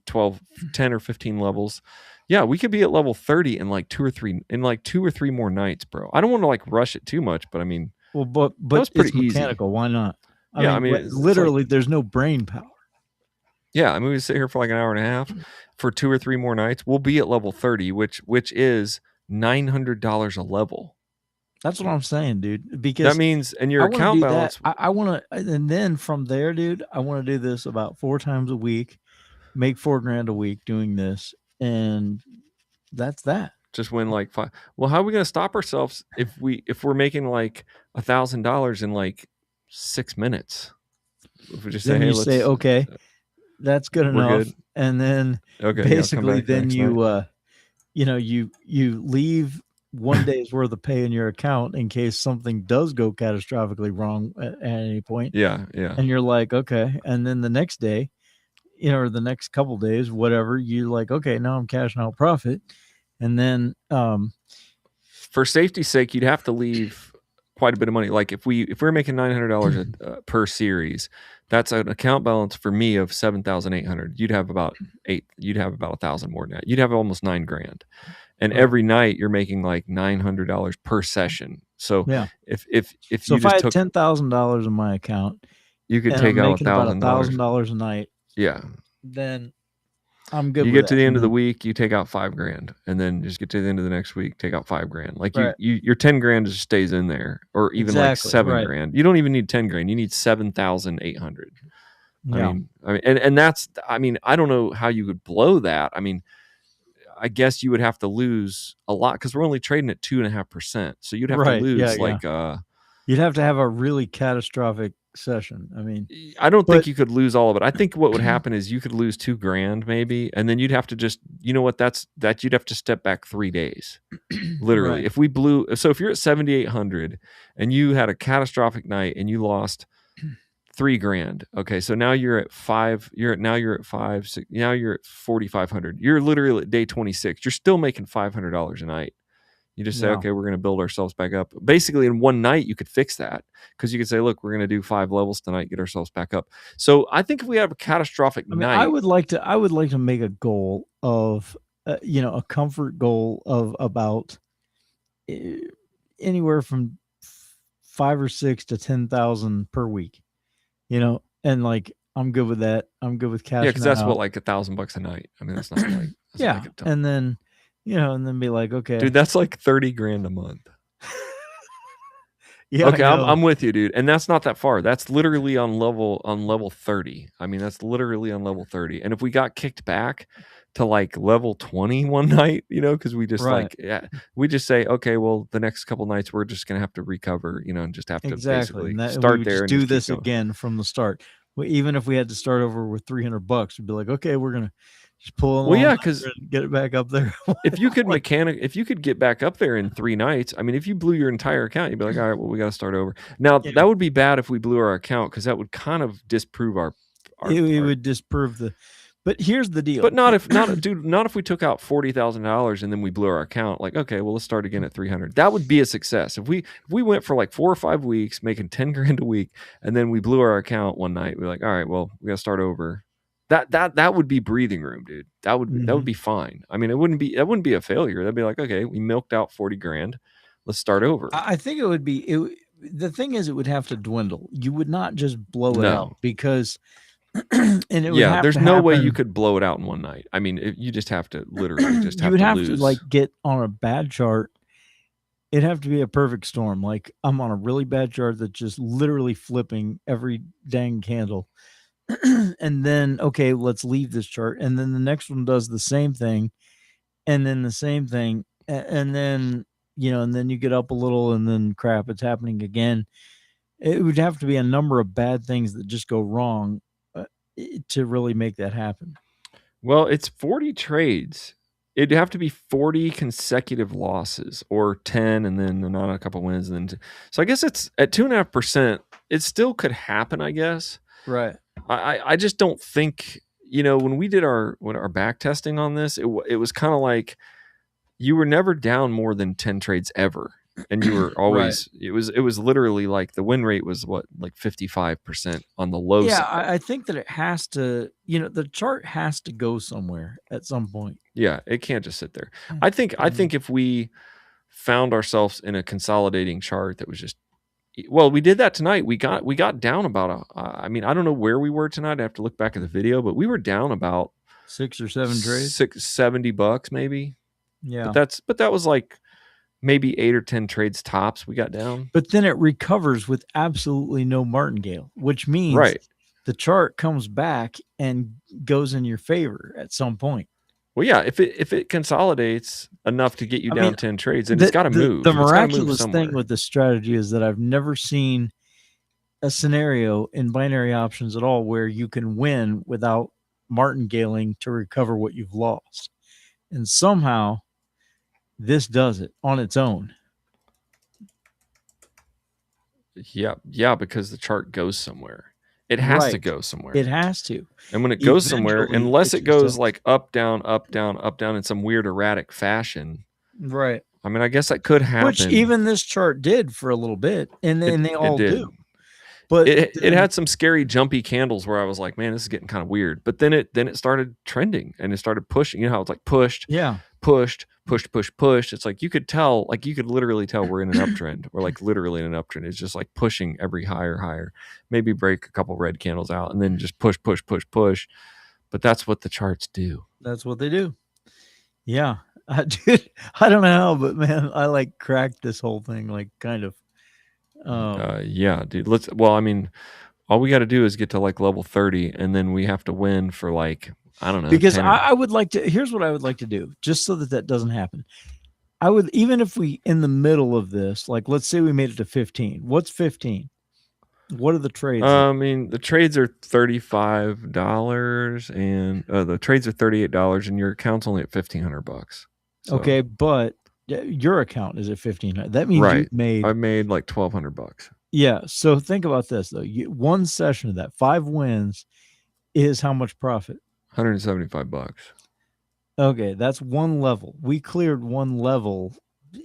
12, 10 or 15 levels. Yeah, we could be at level 30 in like 2 or 3 more nights, bro. I don't want to like rush it too much, but I mean, well, but it's pretty mechanical. Easy. Why not? I mean, literally, like, there's no brain power. Yeah, I mean, we sit here for like an hour and a half for 2 or 3 more nights. We'll be at level 30, which is $900 a level. That's what I'm saying, dude. Because that means, and your account balance. I want to, and then from there, dude, I want to do this about 4 times a week, make $4,000 a week doing this, and that's that. Just win like 5. Well, how are we going to stop ourselves if we're making like $1,000 in like 6 minutes? If we just then say, you say, okay, that's good enough, good. And then basically, then you you leave 1 day's worth of pay in your account in case something does go catastrophically wrong at any point. Yeah. And you're like, okay. And then the next day, or the next couple days, whatever, you're like, okay, now I'm cashing out profit. And then for safety's sake, you'd have to leave quite a bit of money. Like if we're making $900 per series, that's an account balance for me of $7,800. You'd have about 1,000 more than that. You'd have almost $9,000. And every night you're making like $900 per session. So yeah, if I had $10,000 in my account, you could take out $1,000 a night. Yeah, then I'm good. You get to the end of the week, you take out $5,000, and then just get to the end of the next week, take out $5,000. Like your $10,000 just stays in there, or even like $7,000. Right. You don't even need $10,000. You need $7,800. Yeah. I mean, and that's. I mean, I don't know how you could blow that. I mean, I guess you would have to lose a lot because we're only trading at 2.5%. So you'd have to lose you'd have to have a really catastrophic session. I mean, I don't think you could lose all of it. I think what would happen is you could lose $2,000 maybe, and then you'd have to just, you'd have to step back 3 days. Literally. If we if you're at 7,800 and you had a catastrophic night and you lost $3,000. Okay, so now you're at 5. Now you're at 5. 6, now you're at 4,500. You're literally at day 26. You're still making $500 a night. You just say, okay, we're going to build ourselves back up. Basically, in one night, you could fix that because you could say, look, we're going to do 5 levels tonight, get ourselves back up. So I think if we have a catastrophic night, I would like to make a goal of, a comfort goal of about anywhere from 5 or 6 to 10,000 per week. And like I'm good with that. I'm good with cash. Yeah, because that's what, like $1,000 a night. I mean, that's not like yeah. Like and then be like, okay, dude, that's like $30,000 a month. Yeah. Okay, I'm with you, dude. And that's not that far. That's literally on level 30. I mean, that's literally on level 30. And if we got kicked back to like level 20 one night, because we just we just say, okay, well, the next couple nights we're just gonna have to recover, and just have to basically start there and do this again from the start. Even if we had to start over with $300, we'd be like, okay, we're gonna just pull. Well, yeah, because get it back up there. if you could get back up there in 3 nights, I mean, if you blew your entire account, you'd be like, all right, well, we got to start over. Now that would be bad if we blew our account because that would kind of disprove our. It would disprove the. But here's the deal. But not if we took out $40,000 and then we blew our account. Like, okay, well, let's start again at 300. That would be a success. If we went for like 4 or 5 weeks, making $10,000 a week, and then we blew our account one night, we're like, all right, well, we got to start over. That would be breathing room, dude. That would be fine. I mean, that wouldn't be a failure. That'd be like, okay, we milked out $40,000. Let's start over. I think it would be. The thing is, it would have to dwindle. You would not just blow it out because. And it would there's no way you could blow it out in one night. I mean, you just have to literally just have to lose. To like get on a bad chart. It'd have to be a perfect storm. Like I'm on a really bad chart that's just literally flipping every dang candle. And then, okay, let's leave this chart. And then the next one does the same thing. And then the same thing. And then, and then you get up a little and then crap, it's happening again. It would have to be a number of bad things that just go wrong to really make that happen. Well, it's 40 trades. It'd have to be 40 consecutive losses or 10 and then not a couple wins. And then so I guess it's at 2.5%. It still could happen, I guess. Right. I just don't think, when we did our back testing on this, it was kind of like you were never down more than 10 trades ever. And you were always it was literally like the win rate was like 55% on the low side. I think that it has to, the chart has to go somewhere at some point. Yeah, it can't just sit there. I think if we found ourselves in a consolidating chart that was just we did that tonight. We got down about I don't know where we were tonight. I have to look back at the video, but we were down about 6 or 7 trades. $70 maybe. Yeah. But that was like maybe 8 or 10 trades tops we got down. But then it recovers with absolutely no martingale, which means the chart comes back and goes in your favor at some point. Well, yeah, if it consolidates enough to get you down 10 trades, then it's got to move. The miraculous thing with this strategy is that I've never seen a scenario in binary options at all where you can win without martingaling to recover what you've lost. And somehow this does it on its own. Yeah, because the chart goes somewhere. It has to go somewhere. It has to. And when it goes somewhere, unless it goes like up, down, up, down, up, down in some weird erratic fashion. Right. I mean, I guess that could happen. Which even this chart did for a little bit. And they all do. But it had some scary jumpy candles where I was like, man, this is getting kind of weird. But then it started trending and it started pushing. You know how it's like pushed. Yeah. Pushed. It's like you could literally tell we're in an uptrend. We're like literally in an uptrend. It's just like pushing every higher. Maybe break a couple red candles out and then just push. But that's what the charts do. That's what they do. Yeah. Dude, I don't know how, but man, I like cracked this whole thing, like kind of. Yeah, dude. All we got to do is get to like level 30 and then we have to win for like, I don't know. Because I would like to, here's what I would like to do, just so that doesn't happen. I would, even if we, in the middle of this, like, let's say we made it to 15. What's 15? What are the trades? The trades are $35 and the trades are $38 and your account's only at $1,500. So. Okay. But your account is at $1,500. That means I made like $1,200. Yeah. So think about this though. One session of that, 5 wins is how much profit? $175. Okay, that's one level. We cleared one level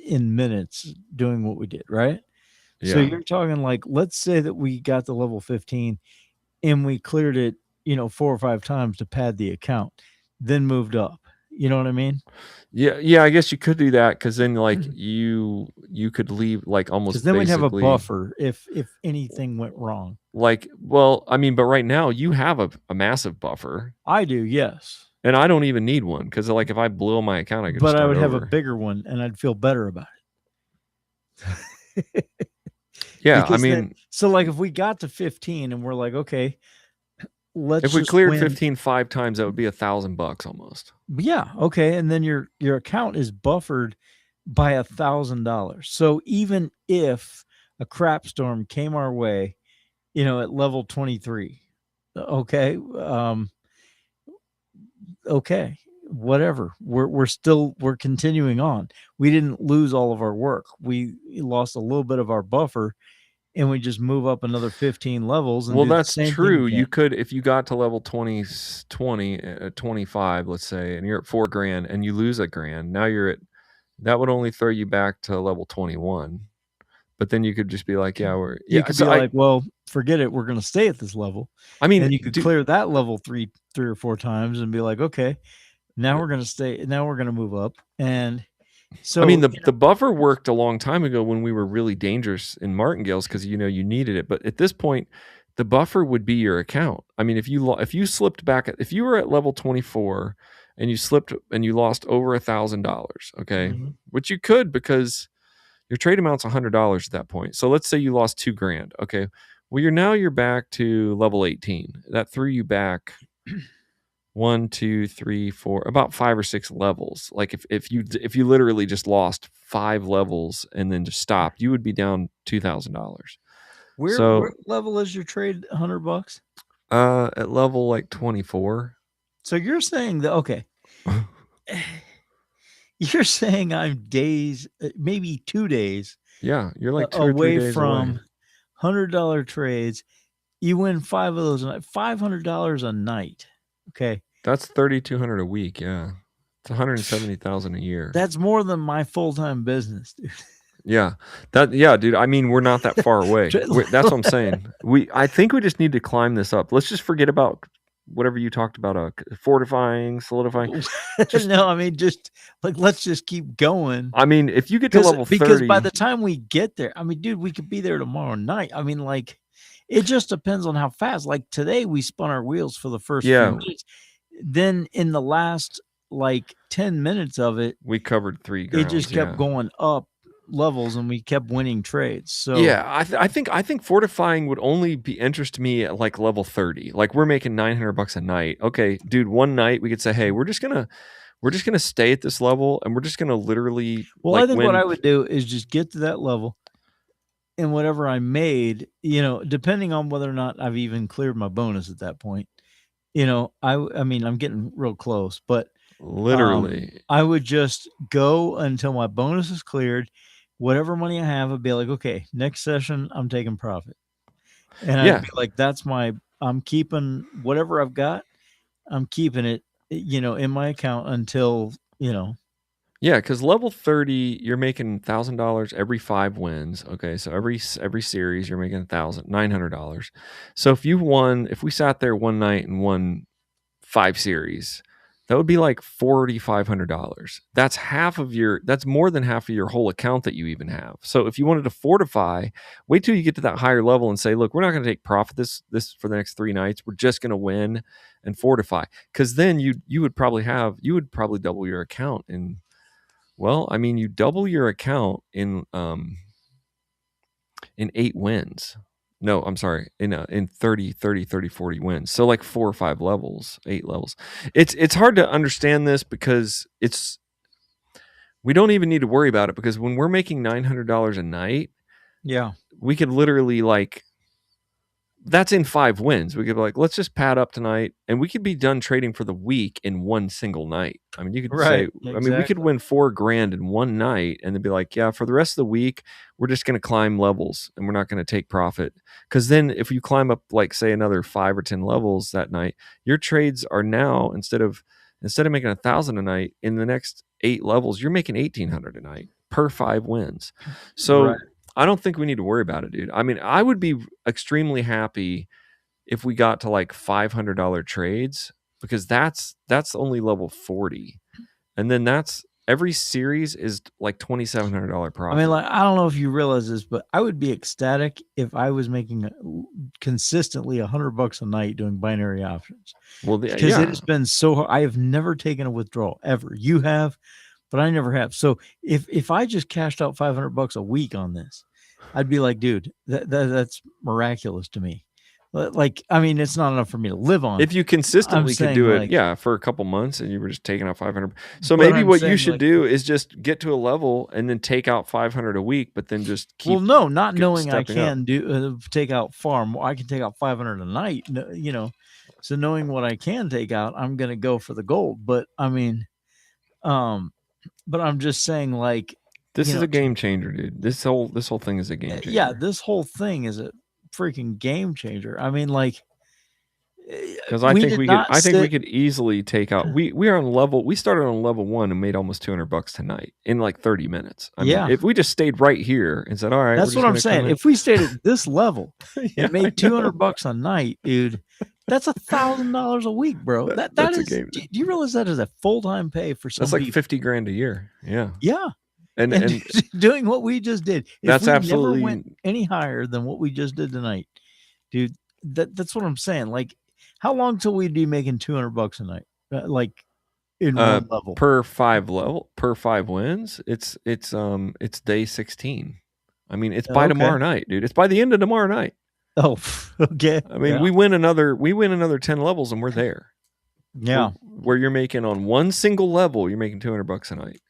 in minutes doing what we did, right? So Yeah. you're talking like, let's say that we got to level 15 and we cleared it, 4 or 5 times to pad the account, then moved up. You know what I mean? Yeah, I guess you could do that because then like you could leave like Because almost then we'd have a basically buffer if anything went wrong. like, well, I mean, but right now you have a massive buffer. I do, yes. And I don't even need one because like if I blow my account, I could But I start would have a over. bigger one and I'd feel better about it. Yeah, I Because then, mean, so like if we got to 15 and we're like, okay, let's if we just cleared win. 15 5 times, that would be $1,000 almost. Yeah, okay, and then your account is buffered by $1,000. So even if a crap storm came our way, at level 23, okay, okay, whatever. We're continuing on. We didn't lose all of our work. We lost a little bit of our buffer, and we just move up another 15 levels. And Well, do the that's same true. thing You again. could, if you got to level 25, let's say, and you're at $4,000 and you lose $1,000, now you're at, that would only throw you back to level 21. But then you could just be like, yeah, You could be like, well, forget it. We're going to stay at this level. I mean, and you could clear that level three or four times and be like, okay, now we're going to stay. Now we're going to move up. And so, I mean, the buffer worked a long time ago when we were really dangerous in martingales because you needed it. But at this point, the buffer would be your account. I mean, if you slipped back, if you were at level 24 and you slipped and you lost over $1,000, okay, which you could because your trade amount's $100 at that point. So let's say you lost $2,000. Okay, well you're back to level 18. That threw you back 1, 2, 3, 4, about 5 or 6 levels. Like if you literally just lost 5 levels and then just stopped, you would be down $2,000. Where level is your trade? $100? At level like 24. So you're saying that, okay. You're saying I'm days, maybe 2 days. Yeah, you're like 2 away or 3 days from $100 trades. You win 5 of those, $500 a night. Okay, that's $3,200 a week. Yeah, it's $170,000 a year. That's more than my full-time business, dude. Yeah, dude. I mean, we're not that far away. That's what I'm saying. I think we just need to climb this up. Let's just forget about whatever you talked about, fortifying, solidifying. No, I mean, just like, let's just keep going. I mean, if you get to level 30, because by the time we get there, I mean, dude, we could be there tomorrow night. I mean, like, it just depends on how fast. Like today, we spun our wheels for the first few minutes. Then in the last like 10 minutes of it, we covered 3 grounds. It just kept going up levels and we kept winning trades. So yeah, I think fortifying would only be interest to me at like level 30. Like we're making $900 a night. Okay, dude, one night we could say, hey, we're just gonna stay at this level and we're just gonna literally. Well, I think what I would do is just get to that level, and whatever I made, depending on whether or not I've even cleared my bonus at that point. I mean, I'm getting real close, but literally, I would just go until my bonus is cleared. Whatever money I have, I'd be like, okay, next session, I'm taking profit. And I'd be like, I'm keeping whatever I've got. I'm keeping it, in my account until, Yeah, because level 30, you're making $1,000 every 5 wins. Okay, so every series you're making $900. So if we sat there one night and won 5 series, that would be like $4,500. That's more than half of your whole account that you even have. So if you wanted to fortify, wait till you get to that higher level and say, look, we're not going to take profit this for the next 3 nights. We're just going to win and fortify. Because then you would probably double your account in. Well, I mean, you double your account in 8 wins. No, I'm sorry, in 30, 40 wins. So like 4 or 5 levels, 8 levels. It's hard to understand this because we don't even need to worry about it because when we're making $900 a night, yeah, we could literally that's in 5 wins. We could be like, let's just pad up tonight, and we could be done trading for the week in one single night. I mean, you could say, exactly. I mean, we could win $4,000 in one night, and then be like, yeah, for the rest of the week, we're just going to climb levels, and we're not going to take profit. Because then, if you climb up, like say another 5 or 10 levels that night, your trades are now instead of making $1,000 a night in the next 8 levels, you're making $1,800 a night per 5 wins. So Right. I don't think we need to worry about it, dude. I mean, I would be extremely happy if we got to like $500 trades, because that's only level 40. And then that's every series is like $2,700 profit. I mean, like, I don't know if you realize this, but I would be ecstatic if I was making consistently $100 a night doing binary options. Well, because it has been so hard. I have never taken a withdrawal ever. You have, but I never have. So if I just cashed out $500 a week on this, I'd be like, dude, that's miraculous to me. Like, I mean, it's not enough for me to live on. If you consistently could do it, yeah, for a couple months, and you were just taking out 500. So maybe what you should do is just get to a level and then take out 500 a week, but then just keep. Well, no, not knowing I can do take out far more. I can take out 500 a night, you know. So knowing what I can take out, I'm gonna go for the gold. But I mean, but I'm just saying, like, this is a game changer, dude. This whole thing is a game changer. Yeah, this whole thing is a freaking game changer. I mean, like, because I think we could easily take out. We are on level. We started on level 1 and made almost $200 tonight in like 30 minutes. I mean, if we just stayed right here and said, all right, that's what I'm saying. If we stayed at this level and made $200 a night, dude, that's $1,000 a week, bro. That's a game. Do you realize that is a full-time pay for somebody? That's like $50,000 a year. Yeah. Yeah. And doing what we just did. That's absolutely never went any higher than what we just did tonight, dude. That's what I'm saying. Like, how long till we'd be making $200 a night? Like, in one level per 5 wins. It's day 16. I mean, it's by tomorrow night, dude. It's by the end of tomorrow night. Oh, okay. I mean, we win another 10 levels and we're there. Yeah. Where you're making on one single level, you're making $200 a night.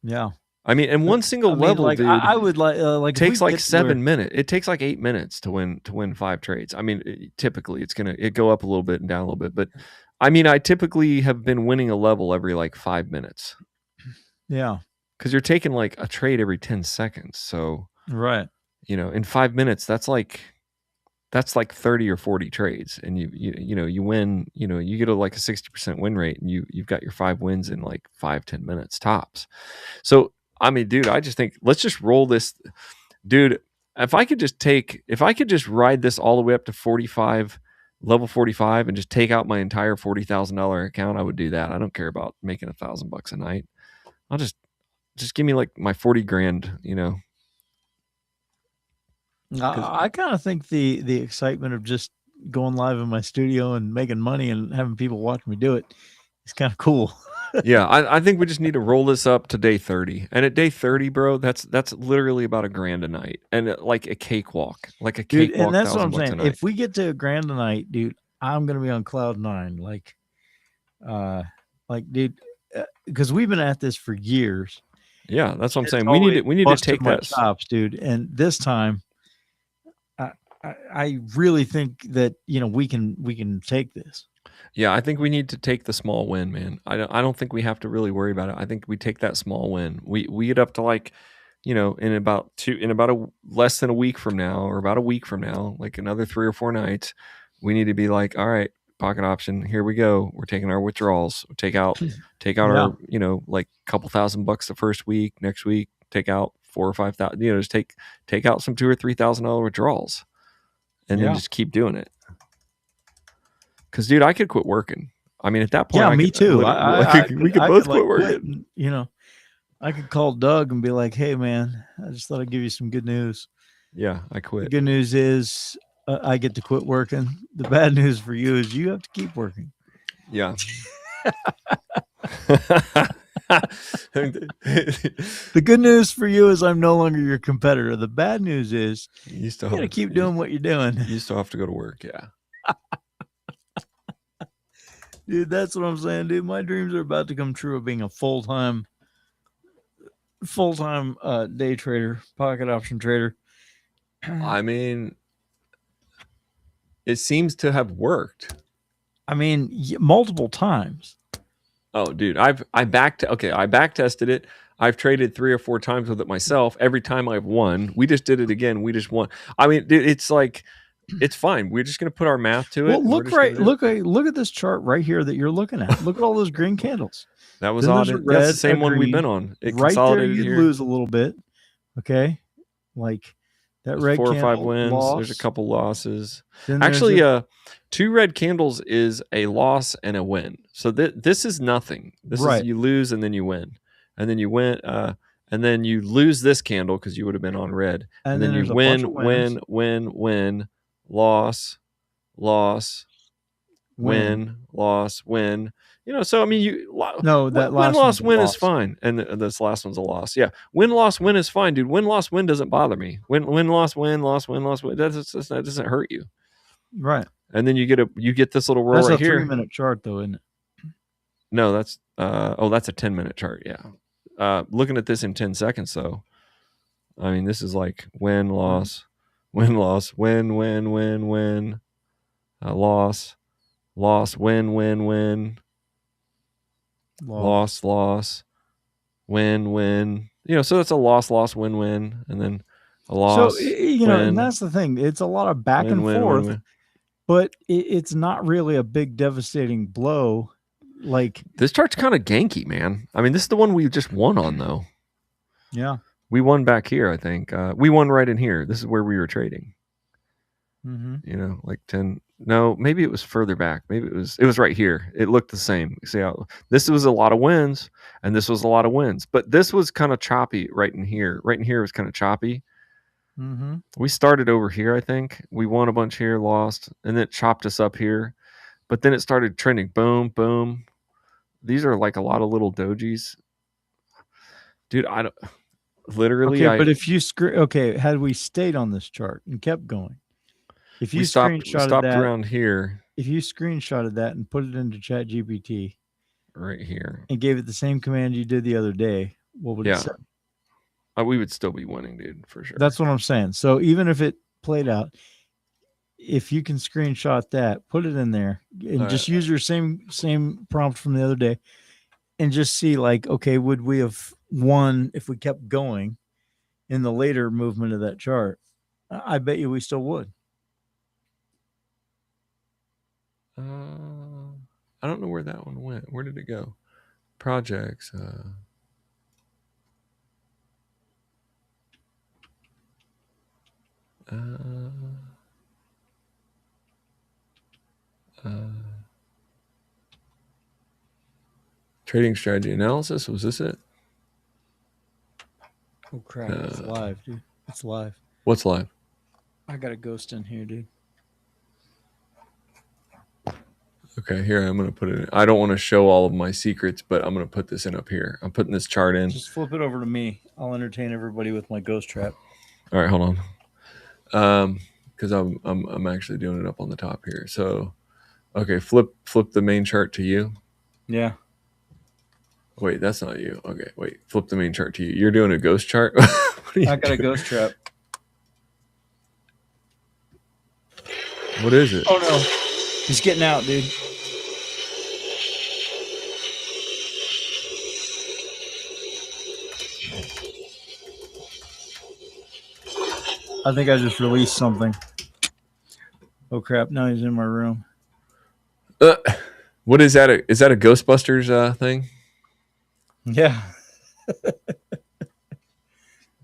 Yeah. I mean, and one single level, like, dude, I would like takes like 7 minutes. It takes like 8 minutes to win 5 trades. I mean, typically it's gonna go up a little bit and down a little bit, but I mean, I typically have been winning a level every like 5 minutes. Yeah, because you're taking like a trade every 10 seconds. So right, you know, in 5 minutes, that's like 30 or 40 trades, and you win. You know, you get like a 60% win rate, and you've got your 5 wins in like 5-10 minutes tops. So I mean, dude, I just think let's just roll this, dude. If I could just ride this all the way up to level 45, and just take out my entire $40,000 account, I would do that. I don't care about making $1,000 a night. I'll just give me like my 40 grand, you know. I kind of think the excitement of just going live in my studio and making money and having people watch me do it is kind of cool. Yeah, I think we just need to roll this up to day 30. And at day 30, bro, that's literally about $1,000 a night, and like a cakewalk, Dude, and that's what I'm saying. If we get to $1,000 a night, dude, I'm gonna be on cloud 9. Like, dude, because we've been at this for years. Yeah, that's what I'm saying. We need to take that stops, dude. And this time, I really think that we can take this. Yeah, I think we need to take the small win, man. I don't think we have to really worry about it. I think we take that small win. We get up to like, in about less than a week from now, or about a week from now, like another 3 or 4 nights, we need to be like, all right, pocket option, here we go. We're taking our withdrawals. Take out our, like a couple $1,000 the first week. Next week, take out 4,000 or 5,000. Just take out some $2,000 or $3,000 withdrawals, and then just keep doing it. Because, dude, I could quit working. I mean, at that point, me too. We could both quit working. I could call Doug and be like, "Hey, man, I just thought I'd give you some good news." Yeah, I quit. The good news is I get to quit working. The bad news for you is you have to keep working. Yeah. The good news for you is I'm no longer your competitor. The bad news is you got to keep doing what you're doing. You still have to go to work. Yeah. Dude, that's what I'm saying, dude. My dreams are about to come true of being a full-time day trader, pocket option trader. I mean, it seems to have worked. I mean, multiple times. Oh, dude, I back tested it. I've traded 3 or 4 times with it myself. Every time I've won. We just did it again. We just won. I mean, dude, it's like it's fine. We're just going to put our math to it. Well, look at this chart right here that you're looking at. Look at all those green candles. That was odd. That's the same one we've been on. It right consolidated there, you here. lose a little bit. Okay, like that red 4 or 5 wins. Loss. There's a couple losses. Actually, 2 red candles is a loss and a win. So this is nothing. This is you lose and then you win, and then you win, and then you lose this candle because you would have been on red, and then you win, loss, win, loss, win. You know, so I mean, win, loss, win is fine, and this last one's a loss. Yeah, win, loss, win is fine, dude. Win, loss, win doesn't bother me. Win, loss, win, loss, win, loss, win. That doesn't hurt you, right? And then you get this little roll right here. That's a 3-minute chart, though, isn't it? No, that's that's a 10-minute chart. Yeah, looking at this in 10 seconds, though. I mean, this is like win, loss, win, loss, win, loss, win. Loss, win. You know, so that's a loss, win, and then a loss. So you know, and that's the thing. It's a lot of back and forth, win. But it's not really a big devastating blow. Like this chart's kind of ganky, man. I mean, this is the one we just won on, though. Yeah, we won back here. I think we won right in here. This is where we were trading. Mm-hmm. You know, like 10. No, maybe it was further back. Maybe it was right here. It looked the same. See how this was a lot of wins, and this was a lot of wins. But this was kind of choppy right in here. Right in here was kind of choppy. Mm-hmm. We started over here, I think. We won a bunch here, lost, and then it chopped us up here. But then it started trending. Boom, boom. These are like a lot of little dojis. Dude, I don't... Literally, okay, but if you... had we stayed on this chart and kept going, if you stopped around here, if you screenshotted that and put it into ChatGPT right here and gave it the same command you did the other day, what would it say? We would still be winning, dude, for sure. That's what I'm saying. So even if it played out, if you can screenshot that, put it in there, and just use your same prompt from the other day, and just see like, okay, would we have won if we kept going in the later movement of that chart? I bet you we still would. I don't know where that one went. Where did it go? Projects. Trading strategy analysis. Was this it? Oh crap! It's live, dude. It's live. What's live? I got a ghost in here, dude. Okay, here, I'm going to put it in. I don't want to show all of my secrets, but I'm going to put this in up here. I'm putting this chart in. Just flip it over to me. I'll entertain everybody with my ghost trap. All right, hold on. Because I'm actually doing it up on the top here. So, okay, flip the main chart to you. Yeah. Wait, that's not you. Okay, wait, flip the main chart to you. You're doing a ghost chart? I got a ghost trap. What is it? Oh, no. He's getting out, dude. I think I just released something. Oh crap! Now he's in my room. What is that? Is that a Ghostbusters thing? Yeah.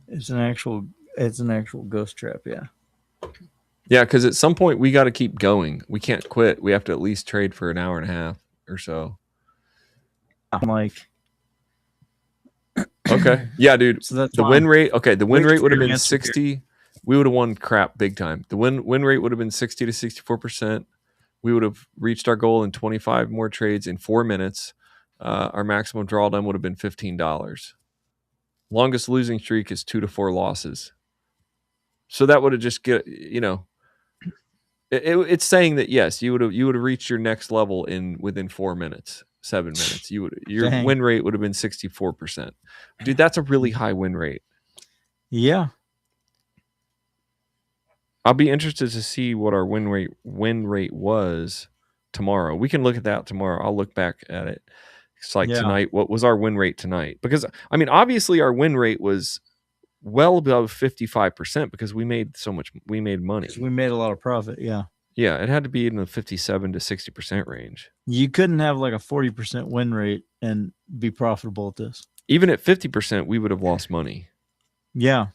It's an actual ghost trap. Yeah. Yeah, because at some point we got to keep going. We can't quit. We have to at least trade for an hour and a half or so. I'm like, okay, yeah, dude. So that's the win rate. Okay, the win rate would have been 60. We would have won crap big time. The win rate would have been 60 to 64%. We would have reached our goal in 25 more trades in 4 minutes. Our maximum drawdown would have been $15. Longest losing streak is 2 to 4 losses. So that would have just it's saying that yes, you would have reached your next level within 4 minutes, 7 minutes. Your win rate would have been 64%. Dude, that's a really high win rate. Yeah. I'll be interested to see what our win rate was tomorrow. We can look at that tomorrow. I'll look back at it. It's like tonight. What was our win rate tonight? Because I mean, obviously our win rate was well above 55% because we made money. Because we made a lot of profit. Yeah. Yeah, it had to be in the 57 to 60% range. You couldn't have like a 40% win rate and be profitable at this. Even at 50%, we would have lost money. Yeah.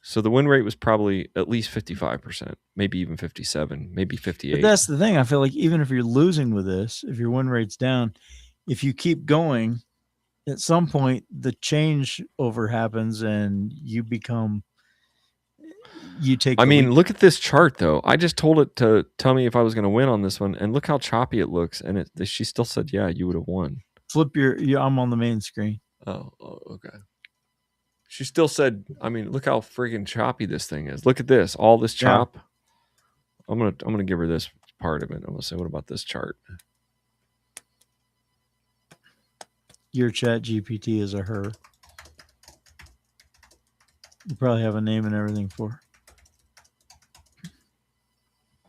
So the win rate was probably at least 55%, maybe even 57, maybe 58. But that's the thing. I feel like even if you're losing with this, if your win rate's down, if you keep going, at some point the change over happens and you take. I mean, look at this chart though. I just told it to tell me if I was going to win on this one, and look how choppy it looks. And she still said, "Yeah, you would have won." Flip I'm on the main screen. Oh, okay. She still said, I mean, look how freaking choppy this thing is. Look at this, all this chop. Yeah. I'm gonna give her this part of it. I'm gonna say, what about this chart? Your Chat GPT is a her. You probably have a name and everything for her.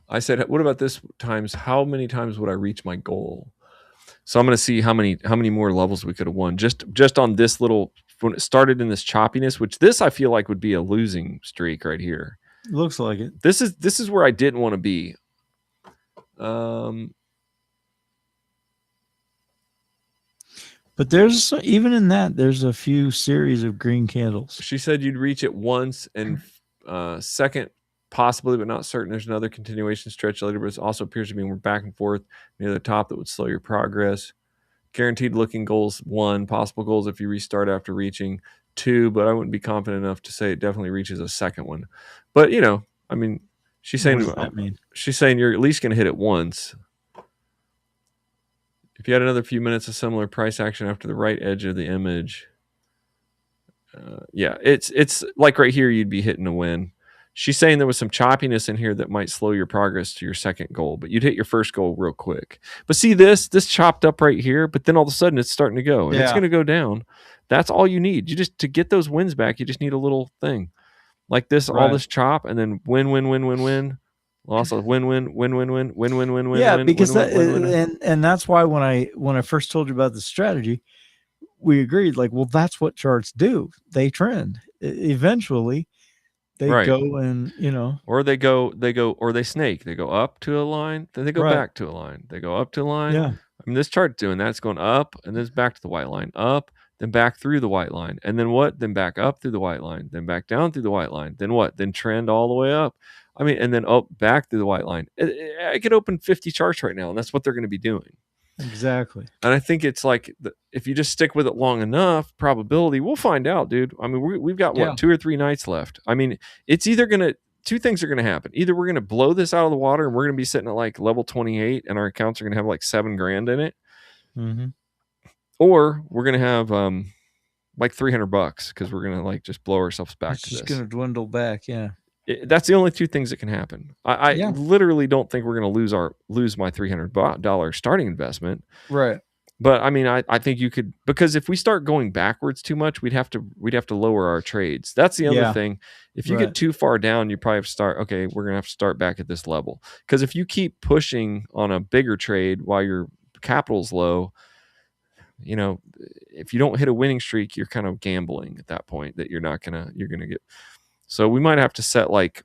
I said, what about this times? How many times would I reach my goal? So I'm going to see how many more levels we could have won just on this little, when it started in this choppiness, which this I feel like would be a losing streak right here. Looks like it. This is where I didn't want to be. But there's even in that, there's a few series of green candles. She said you'd reach it once and second, possibly, but not certain. There's another continuation stretch later, but it also appears to be more back and forth near the top that would slow your progress. Guaranteed looking goals 1, possible goals if you restart after reaching 2, but I wouldn't be confident enough to say it definitely reaches a second one. But you know, I mean, she's saying she's saying you're at least going to hit it once. If you had another few minutes of similar price action after the right edge of the image, yeah, it's like right here you'd be hitting a win. She's saying there was some choppiness in here that might slow your progress to your second goal, but you'd hit your first goal real quick. But see this chopped up right here, but then all of a sudden it's starting to go, and it's going to go down. That's all you need. You just, to get those wins back, you just need a little thing like this, all this chop, and then win. Loss of win. Yeah, because and that's why when I first told you about the strategy, we agreed, like, well, that's what charts do. They trend. Eventually they go and, you know, or they go, or they snake. They go up to a line, then they go back to a line. They go up to a line. Yeah. I mean, this chart's doing that. It's going up and then it's back to the white line, up, then back through the white line. And then what? Then back up through the white line, then back down through the white line. Then what? Then trend all the way up. I mean, and then back through the white line. I could open 50 charts right now, and that's what they're going to be doing. Exactly. And I think it's like, if you just stick with it long enough, probability, we'll find out, dude. I mean, we've got 2 or 3 nights left. I mean, it's either two things are going to happen. Either we're going to blow this out of the water and we're going to be sitting at like level 28 and our accounts are going to have like $7,000 in it. Mm-hmm. Or we're going to have like $300 because we're going to like just blow ourselves back. It's just going to dwindle back. Yeah. That's the only two things that can happen. I literally don't think we're going to lose my $300 starting investment. Right. But I mean, I think you could, because if we start going backwards too much, we'd have to lower our trades. That's the other thing. If you get too far down, you probably have to start, okay, we're going to have to start back at this level. Because if you keep pushing on a bigger trade while your capital's low, you know, if you don't hit a winning streak, you're kind of gambling at that point that you're going to get. So we might have to set like,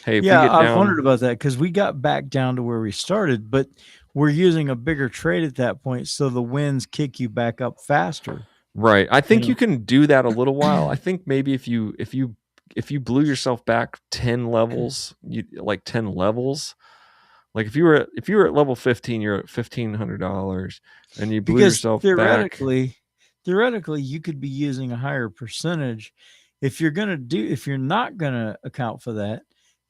hey, I've wondered about that because we got back down to where we started, but we're using a bigger trade at that point, so the wins kick you back up faster. Right. I think you can do that a little while. I think maybe if you blew yourself back 10 levels, like 10 levels, like if you were at level 15, you're at $1,500, and you blew yourself back. Theoretically, you could be using a higher percentage. If you're not gonna account for that,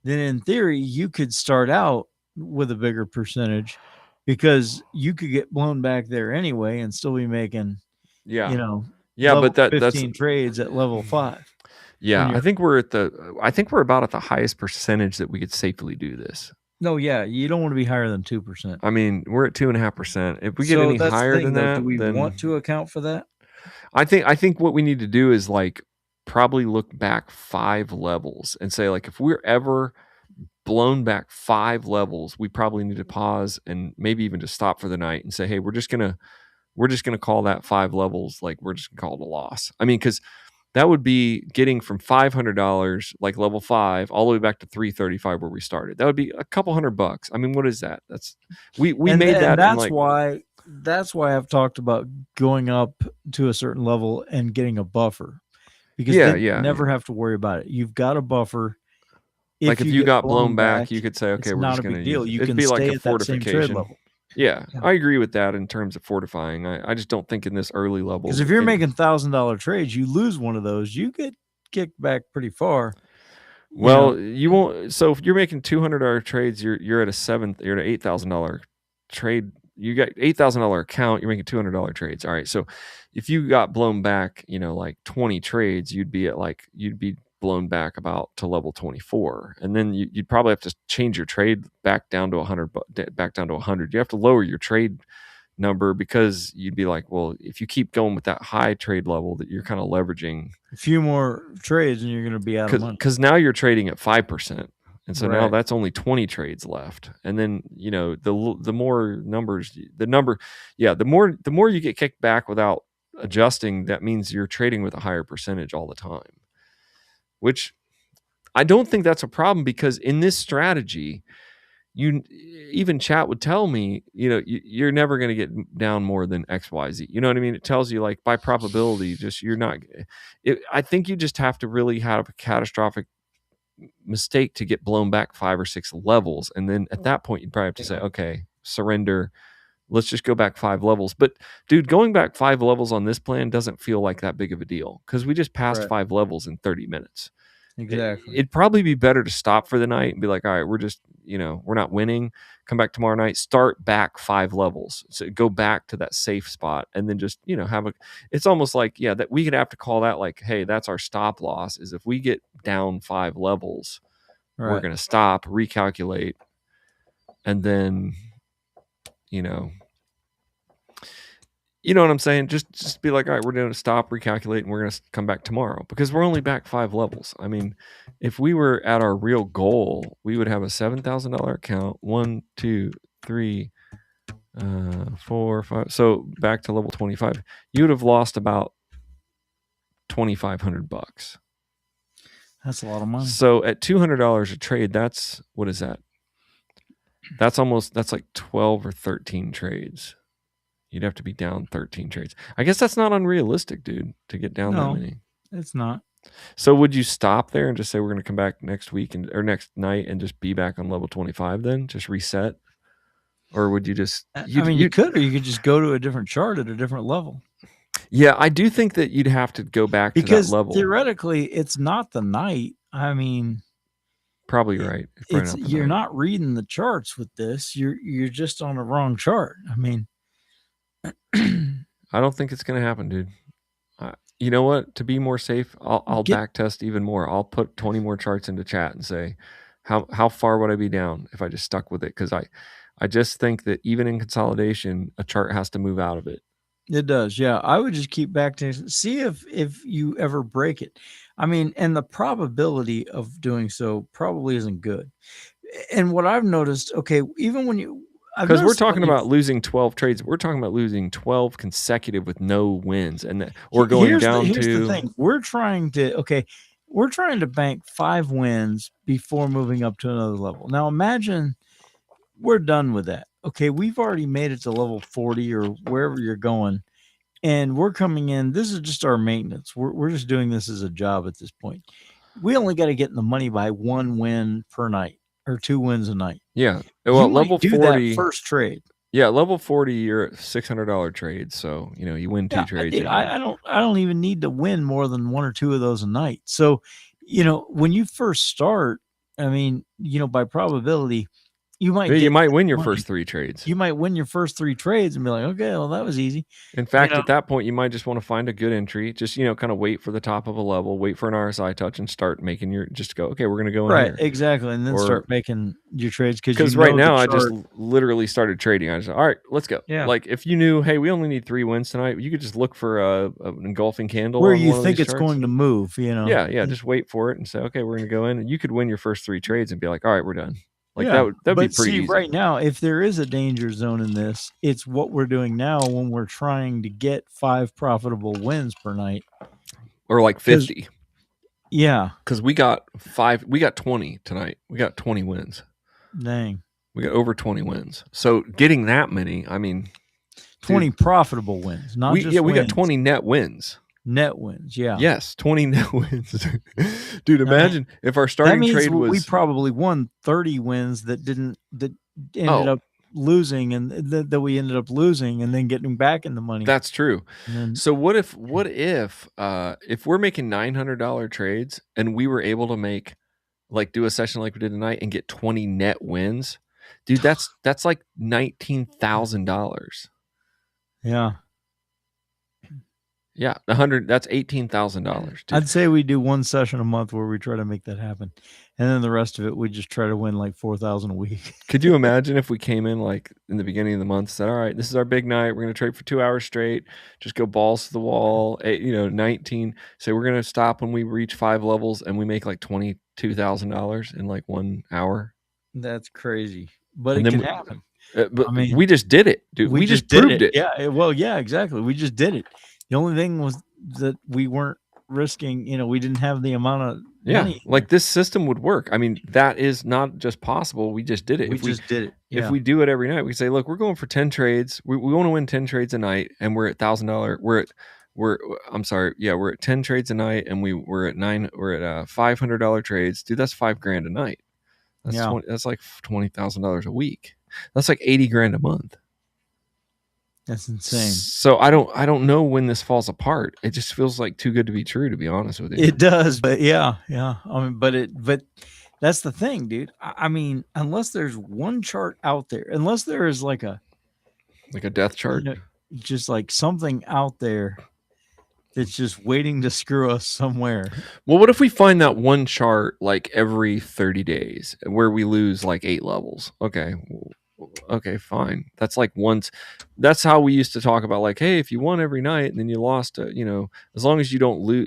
then in theory you could start out with a bigger percentage, because you could get blown back there anyway and still be making, but that's 15 trades at level 5. Yeah, I think we're about at the highest percentage that we could safely do this. No, yeah, you don't want to be higher than 2%. I mean, we're at 2.5%. If we get any higher than that, do we want to account for that? I think what we need to do is like probably look back 5 levels and say, like, if we're ever blown back 5 levels, we probably need to pause and maybe even just stop for the night and say, hey, we're just gonna call that 5 levels, like we're just gonna call it a loss. I mean, because that would be getting from $500 like level 5 all the way back to 335 where we started. That would be a couple $100. I mean, what is that? That's we made that, and in like, that's why I've talked about going up to a certain level and getting a buffer, because then you never have to worry about it. You've got a buffer. If you got blown back, you could say, okay, we're just going to use it. You can be like a fortification. Yeah, I agree with that in terms of fortifying. I just don't think in this early level. Because if you're making $1,000 trades, you lose one of those, you get kicked back pretty far. Well, you won't. So if you're making $200 trades, you're at you're at an $8,000 trade. You got $8,000 account. You're making $200 trades. All right. So if you got blown back, like 20 trades, you'd be blown back about to level 24, and then you'd probably have to change your trade back down to 100. Back down to 100. You have to lower your trade number, because you'd be like, well, if you keep going with that high trade level, that you're kind of leveraging a few more trades and you're going to be out of money. Because now you're trading at 5%, and so now that's only 20 trades left. And then the more numbers, the more you get kicked back without adjusting, that means you're trading with a higher percentage all the time, which I don't think that's a problem, because in this strategy, even chat would tell me, you're never going to get down more than XYZ. You know what I mean? It tells you, like, by probability, just I think you just have to really have a catastrophic mistake to get blown back 5 or 6 levels. And then at that point, you'd probably have to say, okay, surrender. Let's just go back 5 levels. But dude, going back 5 levels on this plan doesn't feel like that big of a deal, because we just passed 5 levels in 30 minutes. Exactly. It'd probably be better to stop for the night and be like, all right, we're just, we're not winning. Come back tomorrow night, start back 5 levels. So go back to that safe spot, and then just, it's almost like, that we could have to call that like, hey, that's our stop loss, is if we get down 5 levels, we're going to stop, recalculate, and then, you know what I'm saying? Just be like, all right, we're going to stop, recalculate, and we're going to come back tomorrow, because we're only back 5 levels. I mean, if we were at our real goal, we would have a $7,000 account. 1, 2, 3, 4, 5. So back to level 25, you would have lost about $2,500. That's a lot of money. So at $200 a trade, what is that? That's like 12 or 13 trades. You'd have to be down 13 trades. I guess that's not unrealistic, dude, to get down that many. It's not. So would you stop there and just say we're going to come back next week or next night and just be back on level 25 then? Just reset? Or would you just... you could, or you could just go to a different chart at a different level. Yeah, I do think that you'd have to go back to that level. Because theoretically, it's not the night. I mean... Probably right. You're not reading the charts with this. You're just on the wrong chart. I mean... I don't think it's going to happen, dude. You know what? To be more safe, I'll back test even more. I'll put 20 more charts into chat and say, how far would I be down if I just stuck with it? Because I just think that even in consolidation, a chart has to move out of it. It does, yeah. I would just keep back to see if you ever break it. I mean, and the probability of doing so probably isn't good. And what I've noticed, okay, even when you... Because we're talking about losing 12 trades. We're talking about losing 12 consecutive with no wins, or going down to... Here's the thing. We're trying to bank 5 wins before moving up to another level. Now imagine we're done with that. Okay, we've already made it to level 40 or wherever you're going, and we're coming in. This is just our maintenance. We're just doing this as a job at this point. We only got to get in the money by 1 win per night. Or 2 wins a night. Yeah. Well, level 40, that first trade. Yeah, level 40, you're at $600 trades. So you win 2 trades. I don't even need to win more than 1 or 2 of those a night. So, when you first start, I mean, by probability, you might win your first 3 trades. You might win your first 3 trades and be like, okay, well, that was easy. In fact, at that point, you might just want to find a good entry. Just, kind of wait for the top of a level, wait for an RSI touch, and start making just go, okay, we're going to go in here. Exactly. And then start making your trades. Because right now, I just literally started trading. I just, all right, let's go. Yeah. Like, if you knew, hey, we only need 3 wins tonight, you could just look for an engulfing candle. Where you think it's going to move, Yeah, just wait for it and say, okay, we're going to go in. And you could win your first 3 trades and be like, all right, we're done. That'd be pretty easy. Right now, if there is a danger zone in this, it's what we're doing now when we're trying to get 5 profitable wins per night. or like 50. Yeah, because we got 20 tonight. We got 20 wins. Dang, we got over 20 wins. So getting that many, I mean, 20 profitable wins, not just we wins. got 20 net wins. Net wins, yeah. Yes, 20 net wins. Dude, imagine if our starting trade was. We probably won 30 wins that ended up losing, and that we ended up losing and then getting back in the money. That's true. So what if we're making $900 trades and we were able to make, like, do a session like we did tonight and get 20 net wins? Dude, that's like $19,000. Yeah. Yeah, that's $18,000. I'd say we do one session a month where we try to make that happen, and then the rest of it we just try to win like 4,000 a week. Could you imagine if we came in like in the beginning of the month, said, "All right, this is our big night. We're going to trade for 2 hours straight. Just go balls to the wall." 19. Say we're going to stop when we reach 5 levels, and we make like $22,000 in like 1 hour. That's crazy, but it can happen. But I mean, we just did it, dude. We just proved it. Yeah. Well, yeah, exactly. We just did it. The only thing was that we weren't risking, we didn't have the amount of money. Like this system would work. I mean, that is not just possible. We just did it. We just did it. Yeah. If we do it every night, we say, look, we're going for 10 trades. We want to win 10 trades a night, and we're at $1,000. We're at 10 trades a night, and we're at $500 trades. Dude, that's $5,000 a night. That's like $20,000 a week. That's like $80,000 a month. That's insane. So I don't know when this falls apart. It just feels like too good to be true, to be honest with you. It does, but yeah. I mean, but that's the thing, dude. I mean, unless there's one chart out there, unless there is like a death chart, just like something out there that's just waiting to screw us somewhere. Well, what if we find that one chart like every 30 days where we lose like 8 levels? Okay, fine. That's like once. That's how we used to talk about, like, hey, if you won every night and then you lost, as long as you don't lose,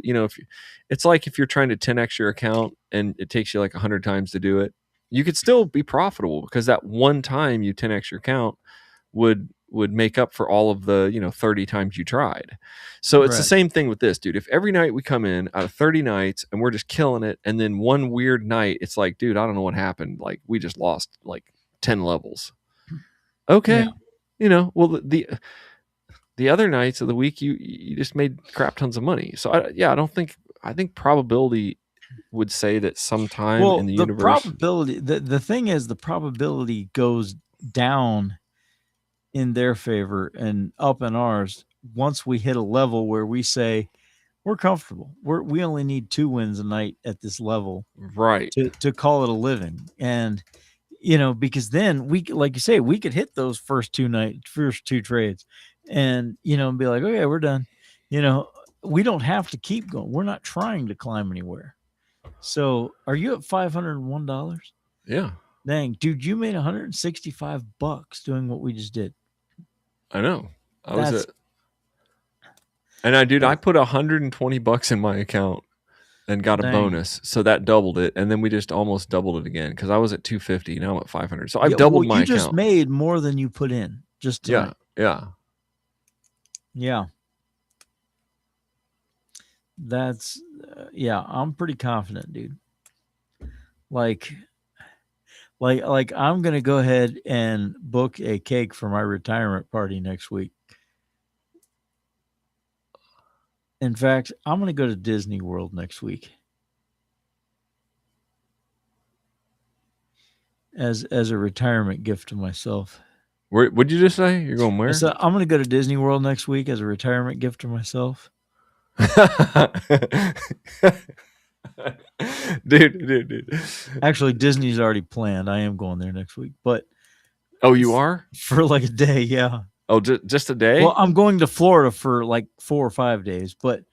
it's like if you're trying to 10x your account and it takes you like 100 times to do it, you could still be profitable because that one time you 10x your account would make up for all of the 30 times you tried. So it's the same thing with this, dude. If every night we come in out of 30 nights and we're just killing it, and then one weird night it's like, dude, I don't know what happened, like we just lost like 10 levels. Okay. Yeah. Well, the other nights of the week you just made crap tons of money. So I think probability would say that sometime in the universe, probability, the thing is, the probability goes down in their favor and up in ours once we hit a level where we say we're comfortable. We only need 2 wins a night at this level, right? To call it a living. And because then we, like you say, we could hit those first 2 trades and, and be like, okay, we're done. We don't have to keep going. We're not trying to climb anywhere. So are you at $501? Yeah. Dang, dude, you made $165 doing what we just did. I know. I put $120 in my account and got a bonus, so that doubled it, and then we just almost doubled it again because I was at 250, now I'm at 500. So I've doubled my account. You just made more than you put in. Just tonight. Yeah. That's I'm pretty confident, dude. Like I'm gonna go ahead and book a cake for my retirement party next week. In fact, I'm going to go to Disney World next week as a retirement gift to myself. What'd you just say? You're going where? So I'm going to go to Disney World next week as a retirement gift to myself. Dude. Actually, Disney's already planned. I am going there next week, but you are? For like a day, yeah. Oh, just a day? Well, I'm going to Florida for like 4 or 5 days, but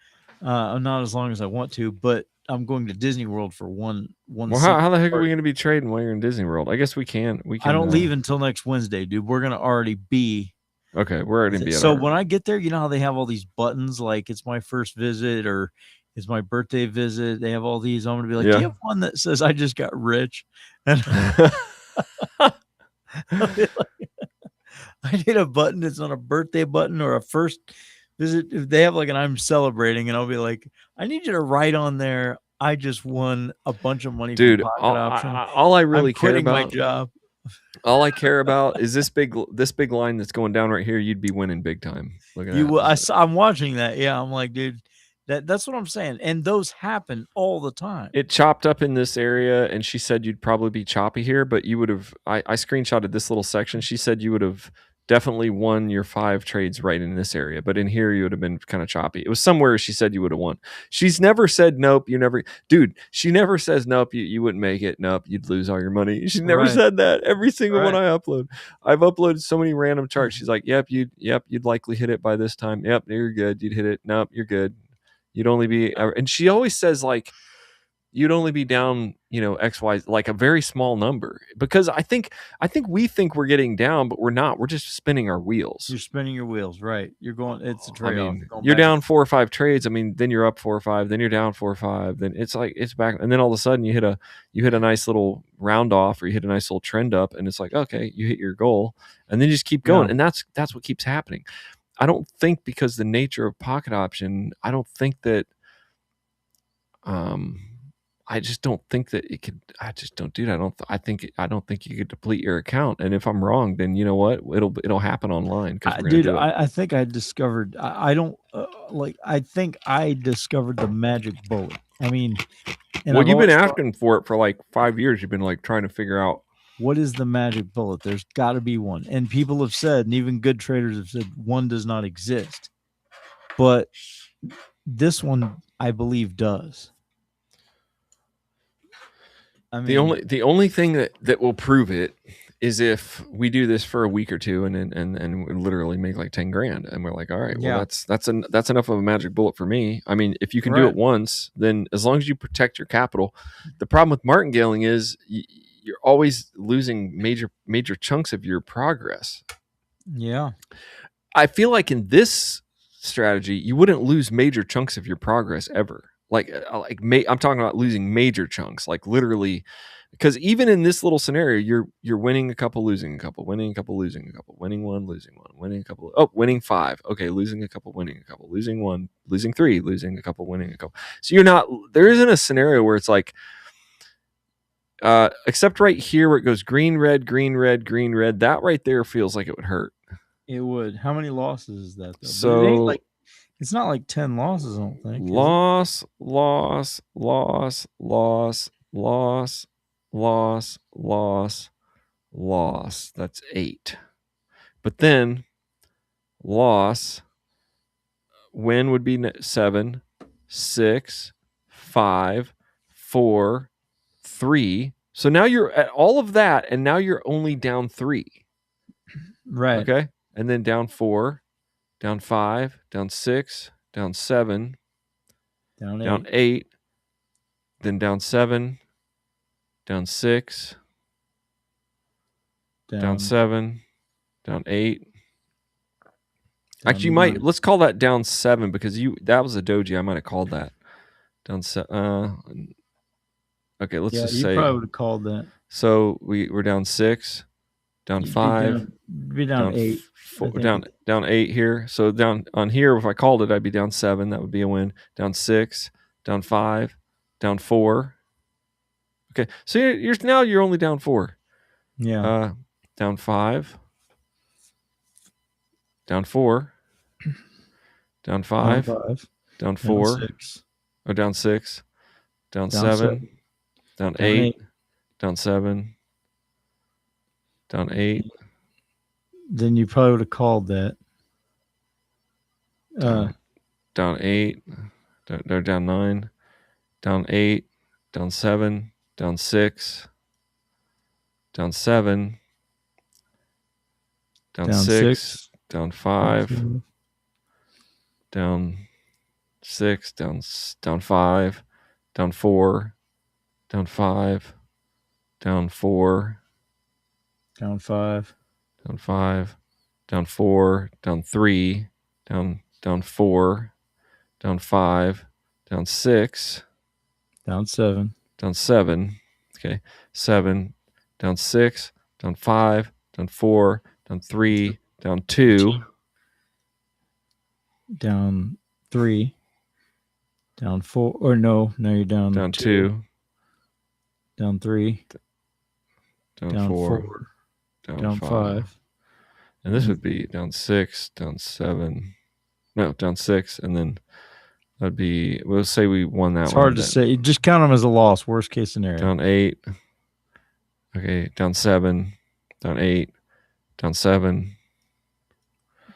not as long as I want to. But I'm going to Disney World for one. Well, how the heck are we going to be trading while you're in Disney World? I guess we can. I don't leave until next Wednesday, dude. We're going to already be. Okay, we're already be. So when I get there, you know how they have all these buttons, like it's my first visit or it's my birthday visit. They have all these. I'm going to be like, do you have one that says I just got rich? And I need a button that's not a birthday button or a first if they have like an I'm celebrating, and I'll be like, I need you to write on there, I just won a bunch of money Dude, from Pocket Option. all I really I'm care quitting my about, job. all I care about is this big line that's going down right here. You'd be winning big time. Look at that. I'm watching that. Yeah, I'm like, dude, that's what I'm saying. And those happen all the time. It chopped up in this area, and she said you'd probably be choppy here, but you would have. I screenshotted this little section. She said you would have definitely won your 5 trades right in this area, but in here you would have been kind of choppy. It was somewhere she said you would have won. She's never said nope. You never, dude. She never says nope. You wouldn't make it. Nope. You'd lose all your money. She never said that. Every single one I upload, I've uploaded so many random charts. She's like, yep, you'd likely hit it by this time. Yep, you're good. You'd hit it. Nope, you're good. You'd only be, and she always says like, you'd only be down, X, Y, like a very small number, because I think we think we're getting down, but we're not. We're just spinning our wheels. You're spinning your wheels, right? You're going. It's a trade-off. You're down 4 or 5 trades. Then you're up 4 or 5. Then you're down 4 or 5. Then it's like it's back, and then all of a sudden you hit a nice little round off, or you hit a nice little trend up, and it's like, okay, you hit your goal, and then you just keep going, and that's what keeps happening. I don't think, because the nature of Pocket Option, I don't think that. I just don't think that it could. I just don't do that. I don't think you could deplete your account. And if I'm wrong, then you know what? It'll happen online. Dude, I think I discovered. I don't like. I think I discovered the magic bullet. I mean, well, you've been asking for it for like 5 years. You've been like trying to figure out what is the magic bullet. There's got to be one, and people have said, and even good traders have said, one does not exist. But this one, I believe, does. I mean, the only thing that will prove it is if we do this for a week or two, and we literally make like 10 grand, and we're like, all right, well, that's enough of a magic bullet for me. I mean, if you can do it once, then as long as you protect your capital. The problem with martingaling is you're always losing major chunks of your progress. Yeah, I feel like in this strategy, you wouldn't lose major chunks of your progress ever. I'm talking about losing major chunks, like literally, because even in this little scenario, you're winning a couple, losing a couple, winning a couple, losing a couple, winning one, losing one, winning a couple. Oh, winning 5. Okay, losing a couple, winning a couple, losing 1, losing 3, losing a couple, winning a couple. So there isn't a scenario where it's like, except right here where it goes green, red, green, red, green, red. That right there feels like it would hurt. It would. How many losses is that, though? So it's not like 10 losses, I don't think. Loss. That's 8. But then loss, win would be 7, 6, 5, 4, 3. So now you're at all of that, and now you're only down 3. Right. Okay. And then down 4. Down 5, down 6, down 7, down 8, then down 7, down 6, down 7, down 8. Actually, let's call that down 7, because that was a doji. I might have called that down 7. Okay, let's just say you probably would have called that. So we're down 6. Down 5, be down 8, 4, down 8 here. So down on here, if I called it, I'd be down 7. That would be a win. Down 6, down 5, down 4. Okay, so you're only down 4. Yeah. Down 5, down 4, down 5, down 4, or down 6, down 7, down 8, down 7. Down 8. Then you probably would have called that. Down 8. They're down 9. Down 8. Down 7. Down 6. Down 7. Down 6. Down 5. Down 6. Down 5. Down 4. Down 5. Down 4. Down 5. Down 5. Down 4. Down 3. Down 4. Down 5. Down 6. Down 7. Down 7. Okay. 7. Down 6. Down 5. Down 4. Down 3. Down 2. down 3, down 4, or no, you're down 2, down 3, down 4, down 5. And this would be down 6, down 7. No, down 6, and then that'd be, we'll say we won that one. It's hard to say. Just count them as a loss, worst case scenario. Down 8. Okay, down 7, down 8, down 7,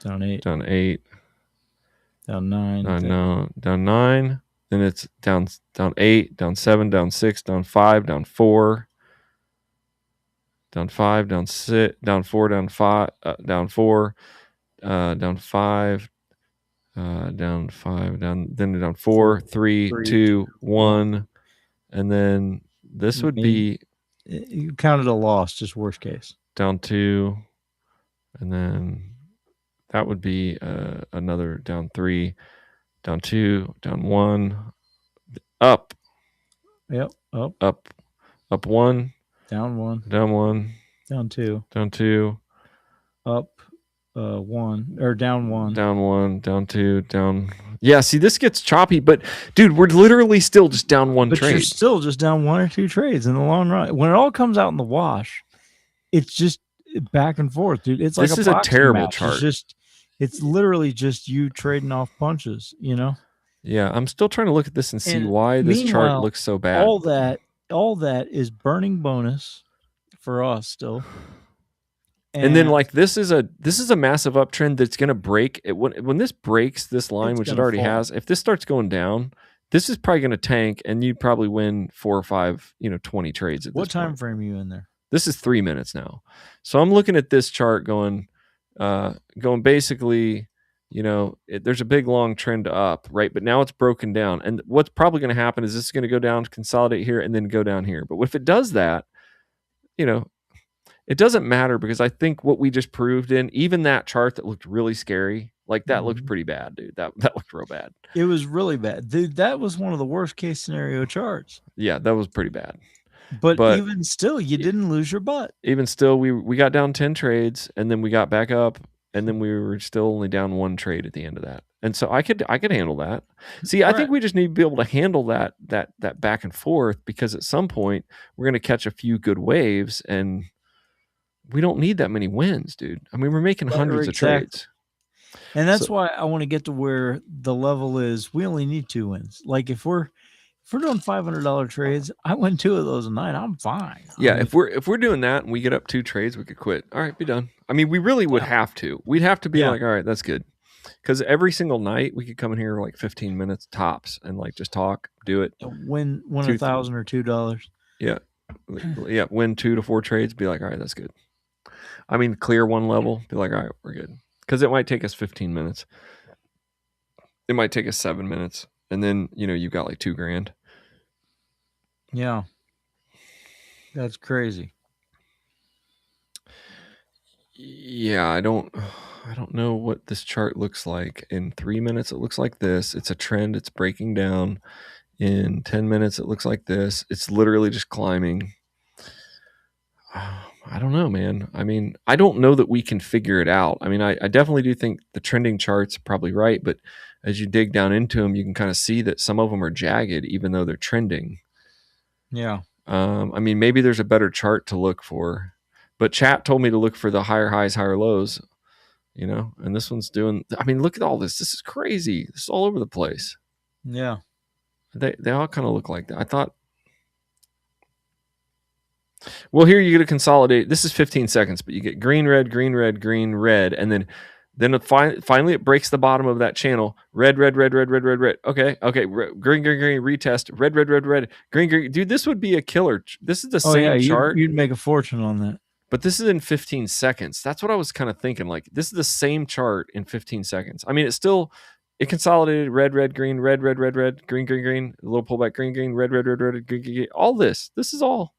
down 8, down 8, down 9, down 9. Then it's down 8, down 7, down 6, down 5, down 4, down 5, down 6, down 4, down 5, down 4, down 5, down 5, down 4, 3, 2, 1, and then this would be, you counted a loss, just worst case. Down 2, and then that would be another down 3, down 2, down 1, up. Yep, up 1, down 1, down 1, down 2, down 2, up 1, or down 1, down 1, down 2, down. Yeah, see, this gets choppy, but dude, we're literally still just down one trade. You're still just down 1 or 2 trades in the long run. When it all comes out in the wash, it's just back and forth, dude. It's like this is a terrible chart. It's literally just you trading off punches, you know? Yeah, I'm still trying to look at this and see why this chart looks so bad. All that is burning bonus for us still. And then like this is a massive uptrend that's going to break it when this breaks this line, which it already has. If this starts going down, this is probably going to tank, and you'd probably win 4 or 5, 20 trades. At what time frame are you in there? This is 3 minutes now. So I'm looking at this chart going basically, there's a big long trend up, right? But now it's broken down, and what's probably going to happen is this is going to go down, consolidate here, and then go down here. But if it does that, it doesn't matter, because I think what we just proved in even that chart that looked really scary, like that looked pretty bad, dude. That looked real bad. It was really bad, dude. That was one of the worst case scenario charts. Yeah, that was pretty bad. But even still, you didn't lose your butt. Even still, we got down 10 trades, and then we got back up, and then we were still only down 1 trade at the end of that. And so I could handle that. See, I think we just need to be able to handle that back and forth, because at some point we're going to catch a few good waves, and we don't need that many wins, dude. I mean, we're making hundreds of trades. And that's why I want to get to where the level is. We only need 2 wins. Like if we're doing $500 trades, I win 2 of those a night, I'm fine. Yeah, if we're doing that and we get up 2 trades, we could quit. All right, be done. I mean, we really would have to. We'd have to be like, all right, that's good. Because every single night we could come in here like 15 minutes tops and like just talk, do it. Win $1,000 or $2. Yeah. Yeah, win 2 to 4 trades, be like, all right, that's good. I mean, clear 1 level, be like, all right, we're good. Because it might take us 15 minutes. It might take us 7 minutes. And then, you've got like $2,000. Yeah. That's crazy. Yeah, I don't know what this chart looks like. In 3 minutes, it looks like this. It's a trend. It's breaking down. In 10 minutes, it looks like this. It's literally just climbing. I don't know, man. I mean, I don't know that we can figure it out. I mean, I definitely do think the trending chart's probably right, but as you dig down into them, you can kind of see that some of them are jagged, even though they're trending. Yeah. I mean, maybe there's a better chart to look for, but chat told me to look for the higher highs, higher lows, and this one's doing, I mean, look at all this. This is crazy. This is all over the place. Yeah. They all kind of look like that. I thought, well, here you get to consolidate. This is 15 seconds, but you get green, red, green, red, green, red. And then finally it breaks the bottom of that channel. Red, red, red, red, red, red, red. Okay. Green, green, green, retest. Red, red, red, red, green, green. Dude, this would be a killer. This is the same chart. You'd make a fortune on that. But this is in 15 seconds. That's what I was kind of thinking. Like, this is the same chart in 15 seconds. I mean, it consolidated red, red, green, red, red, red, red, green, green, green, a little pullback, green, green, red, red, red, red, green, green, green. All this is all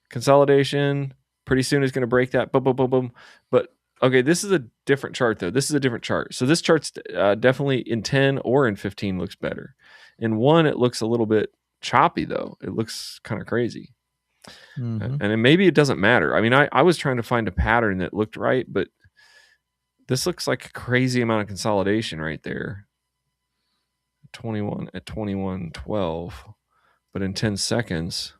consolidation. Pretty soon is going to break that. Boom, boom, boom, boom. But okay, this is a different chart though. This is a different chart. So this chart's definitely in 10 or in 15 looks better. In 1, it looks a little bit choppy though. It looks kind of crazy. Mm-hmm. And maybe it doesn't matter. I mean, I was trying to find a pattern that looked right, but This looks like a crazy amount of consolidation right there. 21 at 21.12, but in 10 seconds,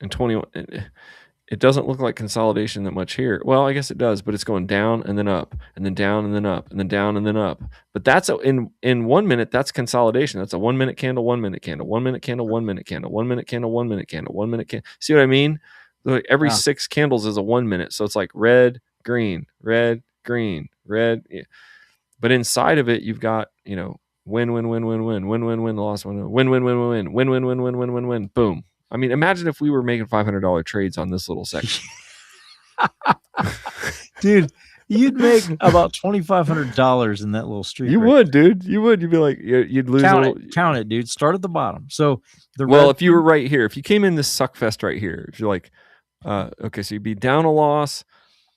in 21, it doesn't look like consolidation that much here. Well, I guess it does, but it's going down and then up, and then down and then up, and then down and then up. But that's in 1 minute. That's consolidation. That's a 1 minute candle, 1 minute candle, 1 minute candle, 1 minute candle, 1 minute candle, 1 minute candle, 1 minute candle. See what I mean? Like every 6 candles is a 1 minute, so it's like red, green, red, green, red. Yeah. But inside of it, you've got win, win, win, win, win, win, win, win, loss, win, win, win, win, win, win, win, win, win, win, win, win, boom. I mean, imagine if we were making $500 trades on this little section. Dude, you'd make about $2,500 in that little streak. You would, dude. You would. You'd be like, you'd lose. Count it, dude. Start at the bottom. So if you were right here, if you came in this suck fest right here, if you're like, okay, so you'd be down a loss,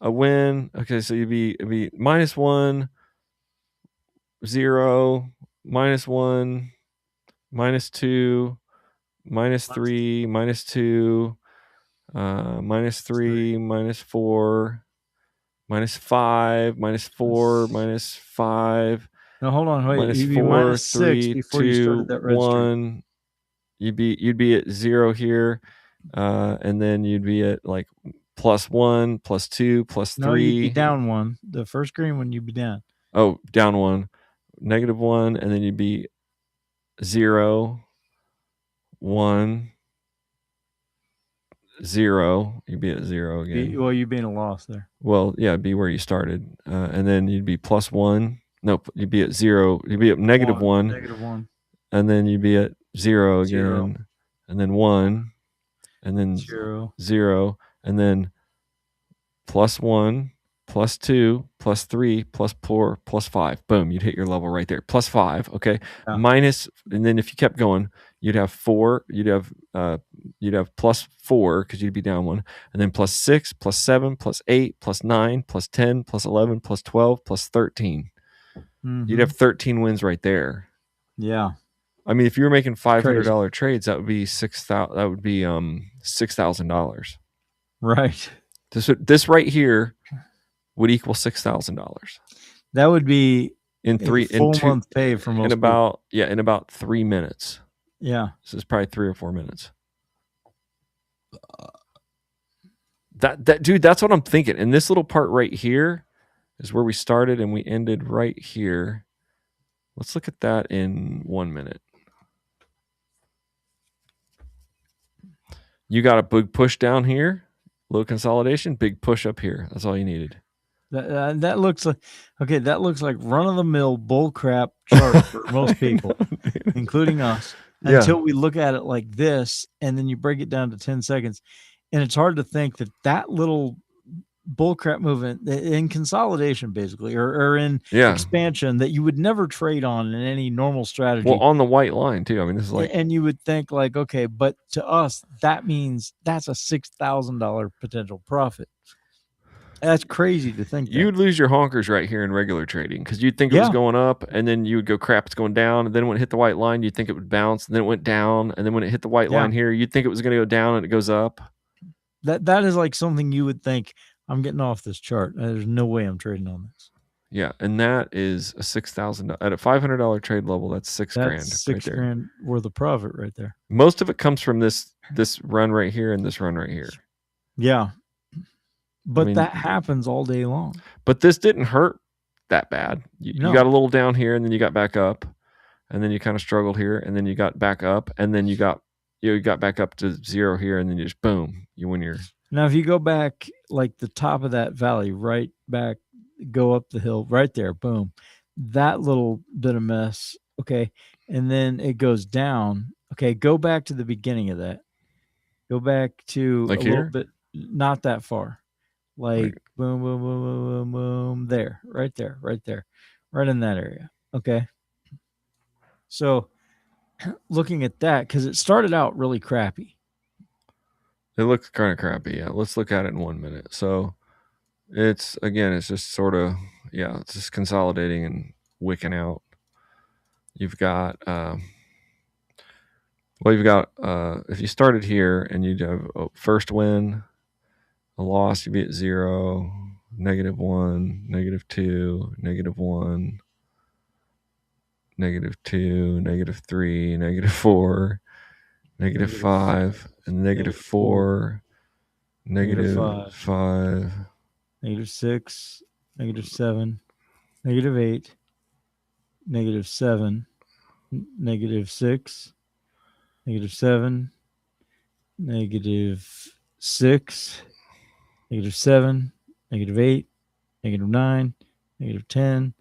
a win. Okay, so it'd be -1, 0, -1, -2. -3, -2, -3, -4, -5, -4, -5. No, hold on, wait. -4, 3, 2, 1. You'd be at 0 here, and then you'd be at like +1, +2, +3. No, you'd be down 1. The first green one, you'd be down. Oh, down 1, -1, and then you'd be 0. 1, 0. You'd be at 0 again. You'd be in a loss there. Well, yeah, it'd be where you started, and then you'd be +1. No, you'd be at 0. You'd be at -1. -1. And then you'd be at 0 again, and then 1, and then 0, and then +1, +2, +3, +4, +5. Boom, you'd hit your level right there. +5, okay. Yeah. Minus, and then if you kept going, you'd have 4. You'd have +4 because you'd be down 1, and then +6, +7, +8, +9, +10, +11, +12, +13. Mm-hmm. You'd have 13 wins right there. Yeah. I mean, if you were making $500 trades, that would be $6,000. That would be $6,000. Right. This right here would equal $6,000. That would be in month pay for most people. In about 3 minutes. Yeah. This is probably 3 or 4 minutes. That dude, that's what I'm thinking. And this little part right here is where we started and we ended right here. Let's look at that in 1 minute. You got a big push down here, low consolidation, big push up here. That's all you needed. That looks like run-of-the-mill bull crap chart for most people, including us. Until we look at it like this, and then you break it down to 10 seconds, and it's hard to think that little bullcrap movement in consolidation, basically, or in expansion that you would never trade on in any normal strategy. Well, on the white line too. I mean, this is like, and you would think like, okay, but to us, that means that's a $6,000 potential profit. That's crazy to think. You'd lose your honkers right here in regular trading because you'd think it was going up, and then you would go, crap, it's going down. And then when it hit the white line, you'd think it would bounce, and then it went down. And then when it hit the white line here, you'd think it was going to go down, and it goes up. That is like something you would think, I'm getting off this chart. There's no way I'm trading on this. Yeah, and that is a $6,000 at a $500 trade level. That's $6,000. $6,000 worth of profit right there. Most of it comes from this run right here and this run right here. Yeah. But that happens all day long. But this didn't hurt that bad. You got a little down here, and then you got back up, and then you kind of struggled here, and then you got back up, and then you got back up to 0 here, and then you just boom, you win your. Now, if you go back like the top of that valley, right back, go up the hill, right there, boom, that little bit of mess, okay, and then it goes down. Okay, go back to the beginning of that. Go back to like a little bit, not that far. Like boom, boom, boom, boom, boom, boom, there, right in that area. Okay. So looking at that, because it started out really crappy. It looks kind of crappy. Yeah. Let's look at it in 1 minute. So it's just sort of, it's just consolidating and wicking out. You've got, if you started here and you'd have a first win, A loss, you'd be at 0, -1, -2, -1, -2, -3, -4, -5, and -4, -5, -6, -7, -8, -7, -6, -7, -6, -7, -8, -9, -10,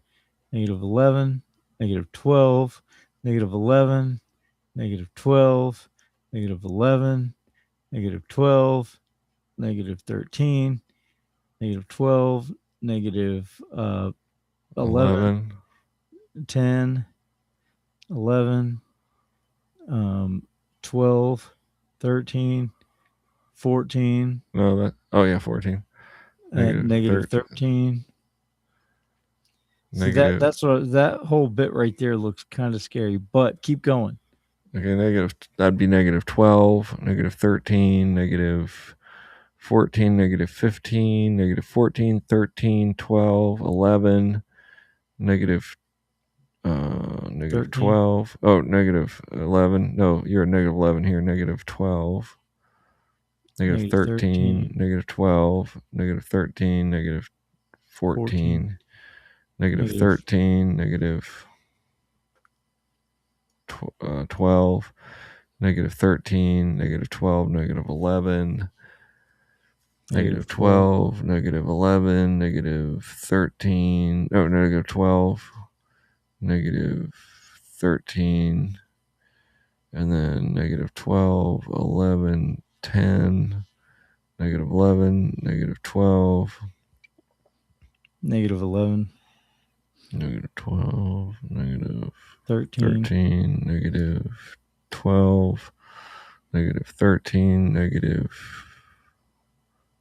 -11, -12, -11, -12, -11, -12, -13, -12, -11, 10, 11, 12, 13, 14. No, that. Oh yeah, 14. -13. See, that's what that whole bit right there looks kind of scary, but keep going. Okay, that'd be -12, -13, -14, -15, -14, 13, 12, 11, -12. Oh, -11. No, you're at -11 here. -12, -13, -12, -13, -14, -13, -12, -13, -12, -11, -12, -11, -13. Oh, -12, -13, and then -12, 11, 10, -11, -12, -11, -12, -13, -12, -13,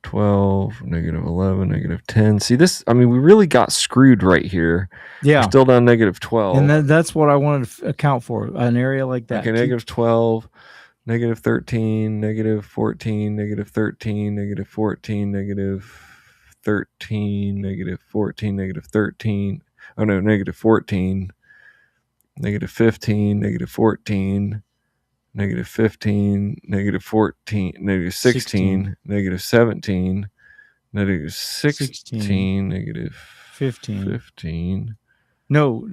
-12, -11, -10. See this? I mean, we really got screwed right here. Yeah. We're still down -12. And that's what I wanted to account for, an area like that. Okay, -12, -13, -14, -13, -14, -13, -14, -13. Oh no, -14, -15, -14, -15, -14, -16, -17, -16, -15. No,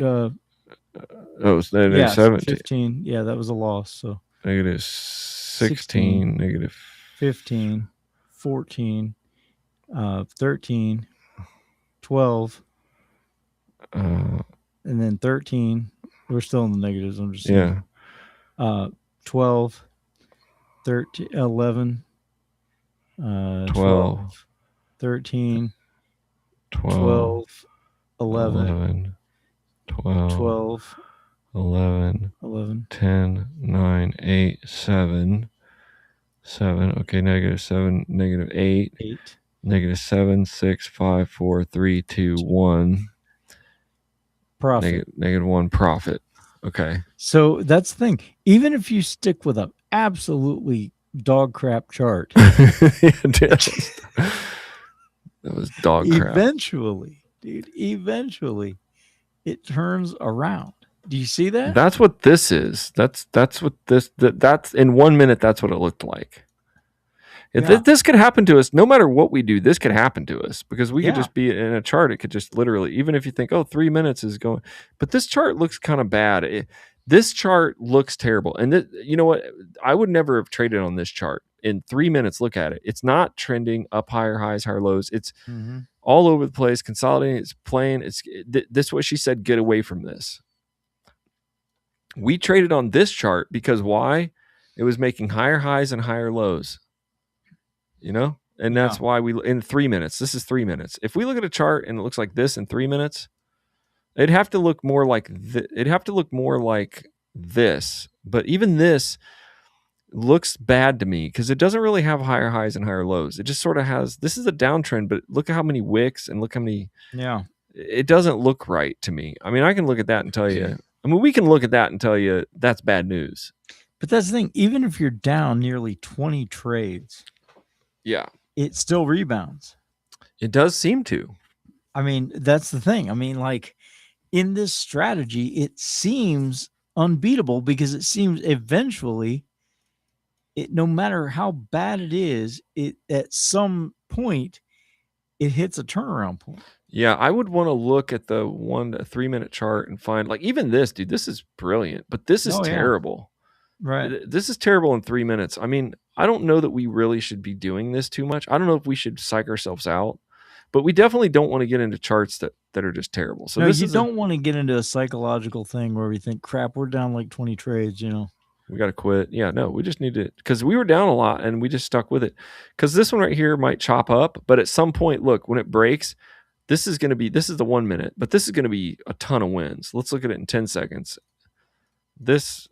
oh, it's -17. 15. Yeah, that was a loss. So -16, -15, 14, 13, 12, and then 13. We're still in the negatives. I'm just saying. Yeah. 12, 13, 11, 12, 13, 12, 11, 12, 11, 10, 9, 8, 7. Okay, -7, -8, -7, 6, 5, 4, 3, 2, 1. Profit. -1 profit. Okay. So that's the thing. Even if you stick with a absolutely dog crap chart, that was dog crap. Eventually, it turns around. Do you see that? That's what this is. That's what that's in 1 minute. That's what it looked like. If this could happen to us, no matter what we do, this could happen to us because we could just be in a chart. It could just literally, even if you think, 3 minutes is going, but this chart looks kind of bad. This chart looks terrible. And you know what? I would never have traded on this chart. In 3 minutes, look at it. It's not trending up, higher highs, higher lows. It's all over the place, consolidating. It's playing. This is what she said. Get away from this. We traded on this chart because why? It was making higher highs and higher lows. And that's why in 3 minutes, this is 3 minutes. If we look at a chart and it looks like this in 3 minutes, it'd have to look more like this. But even this looks bad to me because it doesn't really have higher highs and higher lows. It just sort of has, this is a downtrend, but look at how many wicks and look how many. Yeah. It doesn't look right to me. I mean, I can look at that and tell you, we can look at that and tell you that's bad news. But that's the thing. Even if you're down nearly 20 trades. Yeah. it still rebounds. It does seem to. I mean, that's the thing. I mean, like in this strategy, it seems unbeatable because it seems eventually, no matter how bad it is, it at some point it hits a turnaround point. Yeah, I would want to look at the 1 to 3 minute chart and find like even this, dude. This is brilliant, but this is terrible. Right. This is terrible in 3 minutes. I mean, I don't know that we really should be doing this too much. I don't know if we should psych ourselves out, but we definitely don't want to get into charts that are just terrible. So no, you don't want to get into a psychological thing where we think, crap, we're down like 20 trades, we got to quit. Yeah, no, we just need to, because we were down a lot and we just stuck with it. Because this one right here might chop up, but at some point, look, when it breaks, this is the 1 minute, but this is going to be a ton of wins. Let's look at it in 10 seconds. This,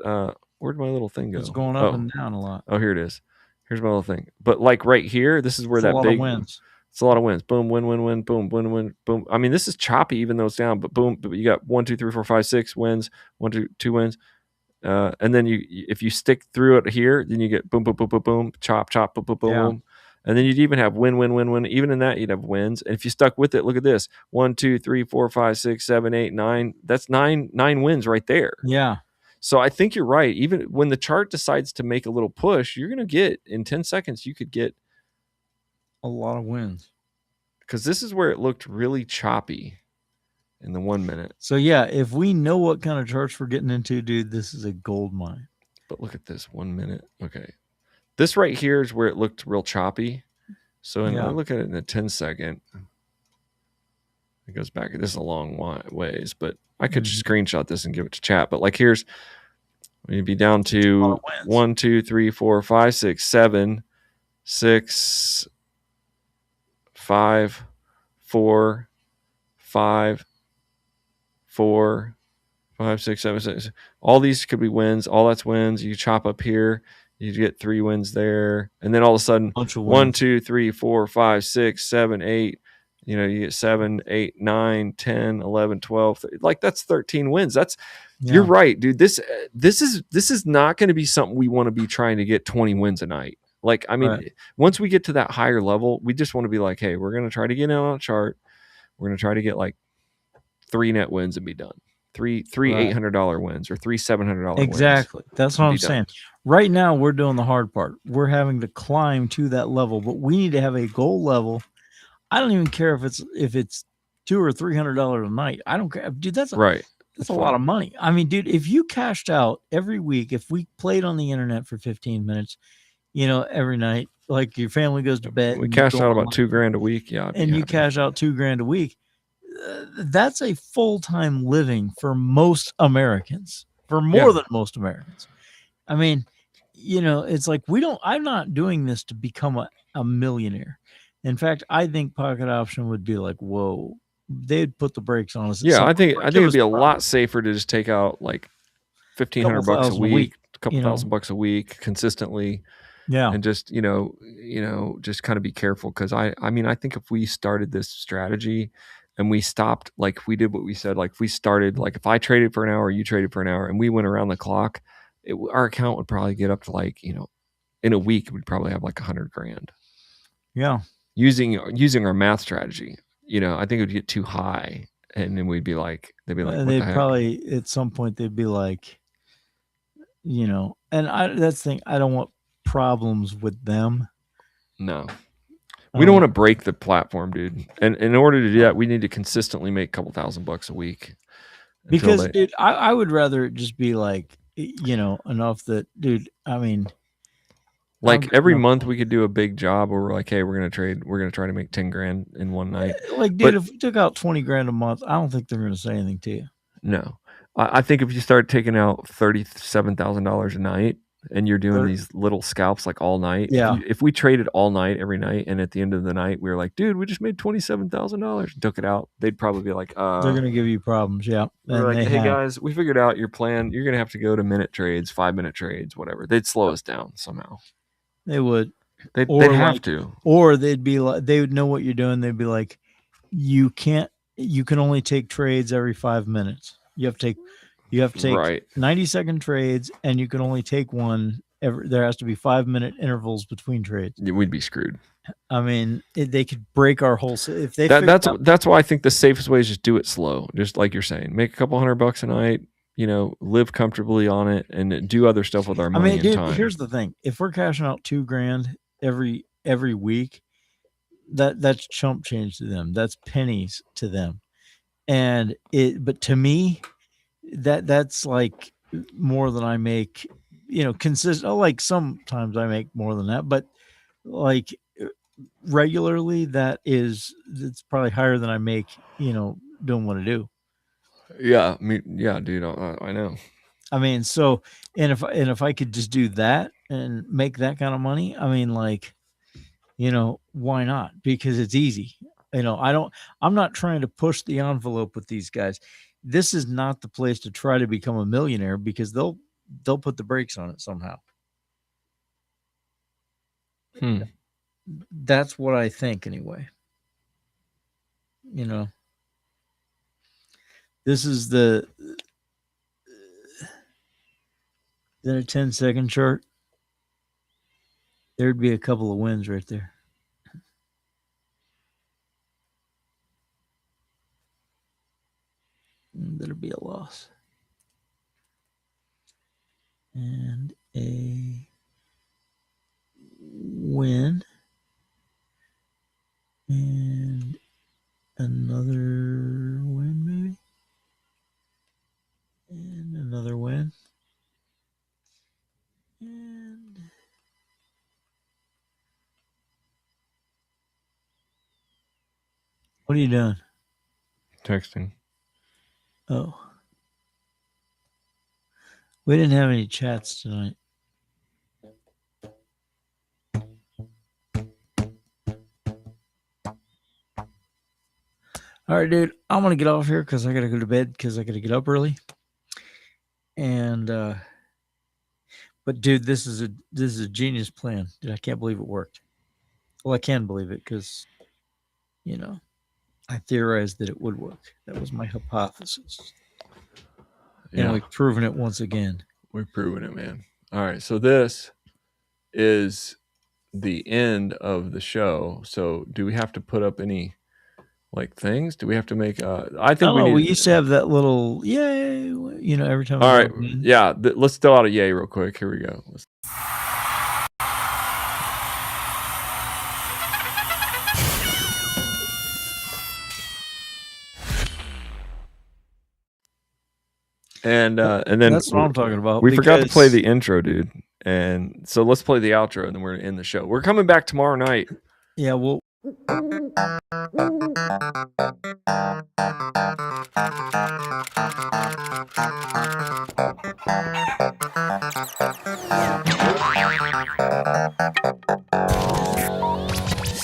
where'd my little thing go? It's going up and down a lot. Oh, here it is. Here's my little thing. But like right here, this is where that big wins. It's a lot of wins. Boom, win, win, win, boom, win, win, boom. I mean, this is choppy even though it's down, but boom, but you got 1, 2, 3, 4, 5, 6 wins, 1, 2 wins. And then if you stick through it here, then you get boom, boom, boom, boom, boom, chop, chop, boom, boom, boom, boom. And then you'd even have win, win, win, win. Even in that, you'd have wins. And if you stuck with it, look at this: 1, 2, 3, 4, 5, 6, 7, 8, 9. That's nine wins right there. Yeah. So I think you're right. Even when the chart decides to make a little push, you're going to get in 10 seconds. You could get a lot of wins because this is where it looked really choppy in the 1 minute. So yeah, if we know what kind of charts we're getting into, dude, this is a gold mine. But look at this 1 minute. Okay. This right here is where it looked real choppy. So I look at it in a 10 second. It goes back. This is a long ways, but I could just screenshot this and give it to chat. But like here's, we'd be down to 1, 2, 3, 4, 5, 6, 7, 6, 5, 4, 5, 4, 5, 6, 7, 6. All these could be wins. All that's wins. You chop up here. You get 3 wins there. And then all of a sudden, 1, 2, 3, 4, 5, 6, 7, 8. You get 7, 8, 9, 10, 11, 12. Like that's 13 wins. You're right, dude. This is not going to be something we want to be trying to get 20 wins a night. Like, I mean, once we get to that higher level, we just want to be like, hey, we're going to try to get in on a chart. We're going to try to get like 3 net wins and be done. Three $800 wins or 3 $700 wins. Exactly. That's what I'm saying. Right now, we're doing the hard part. We're having to climb to that level, but we need to have a goal level. I don't even care if it's $200 or $300 a night. I don't care, dude. That's a lot of money. I mean, dude, if you cashed out every week, if we played on the internet for 15 minutes, every night, like your family goes to bed, we cashed out about $2,000 a week. Yeah, and you cash out $2,000 a week. That's a full-time living for most Americans, for more than most Americans. I mean, it's like I'm not doing this to become a millionaire. In fact, I think Pocket Option would be like, whoa, they'd put the brakes on us. Yeah, I think it'd be a lot safer to just take out like $1,500 a week, a couple $1,000 a week consistently. Yeah. And just, just kind of be careful. Cause I think if we started this strategy and we stopped, like we did what we said, like if we started, like if I traded for an hour, you traded for an hour and we went around the clock, our account would probably get up to like, in a week, we'd probably have like $100,000. Yeah. Using our math strategy, I think it would get too high and then they'd be like, they'd probably at some point they'd be like, and that's the thing. I don't want problems with them. No. We don't want to break the platform, dude. And in order to do that, we need to consistently make a couple $1,000 a week. Because, dude, I would rather it just be like, enough that, dude, I mean. Like every month we could do a big job where we're like, hey, we're going to try to make $10,000 in one night. Like, dude, if we took out $20,000 a month, I don't think they're going to say anything to you. No. I think if you start taking out $37,000 a night, and you're doing these little scalps like all night. Yeah. If we traded all night, every night, and at the end of the night, we were like, dude, we just made $27,000, took it out. They'd probably be like, they're going to give you problems. Yeah. We're like, hey guys, we figured out your plan. You're going to have to go to minute trades, 5-minute trades, whatever. They'd slow us down somehow. They would. They'd have to. Or they'd be like, they would know what you're doing. They'd be like, you can only take trades every 5 minutes. You have to take 90-second trades, and you can only take one. There has to be 5-minute intervals between trades. We'd be screwed. I mean, they could break our whole. If they that's why I think the safest way is just do it slow, just like you're saying. Make a couple $100 a night. Live comfortably on it and do other stuff with our money. I mean, dude, and time. Here's the thing: if we're cashing out $2,000 every week, that's chump change to them. That's pennies to them, but to me, that's like more than I make. Like sometimes I make more than that, but like regularly, it's probably higher than I make. Doing what I do. Yeah, dude, I know. I mean, so if I could just do that and make that kind of money, I mean, like, why not? Because it's easy. I'm not trying to push the envelope with these guys. This is not the place to try to become a millionaire because they'll put the brakes on it somehow. That's what I think anyway. This is then a 10-second chart. There'd be a couple of wins right there. There'll be a loss. And a win. And another win, maybe. And another win. And what are you doing? Texting. Oh. We didn't have any chats tonight. All right, dude. I'm gonna get off here because I gotta go to bed because I gotta get up early. And but dude, this is a genius plan. Dude, I can't believe it worked. Well, I can believe it because I theorized that it would work. That was my hypothesis. Yeah. And we've proven it once again. We've proven it, man. All right. So this is the end of the show. So do we have to put up any things? Do we have to make I think we used to have that little yay, every time. All right. Yeah. Let's throw out a yay real quick. Here we go. And then that's what I'm talking about. We forgot to play the intro, dude. And so let's play the outro and then we're in the show. We're coming back tomorrow night. Yeah, well.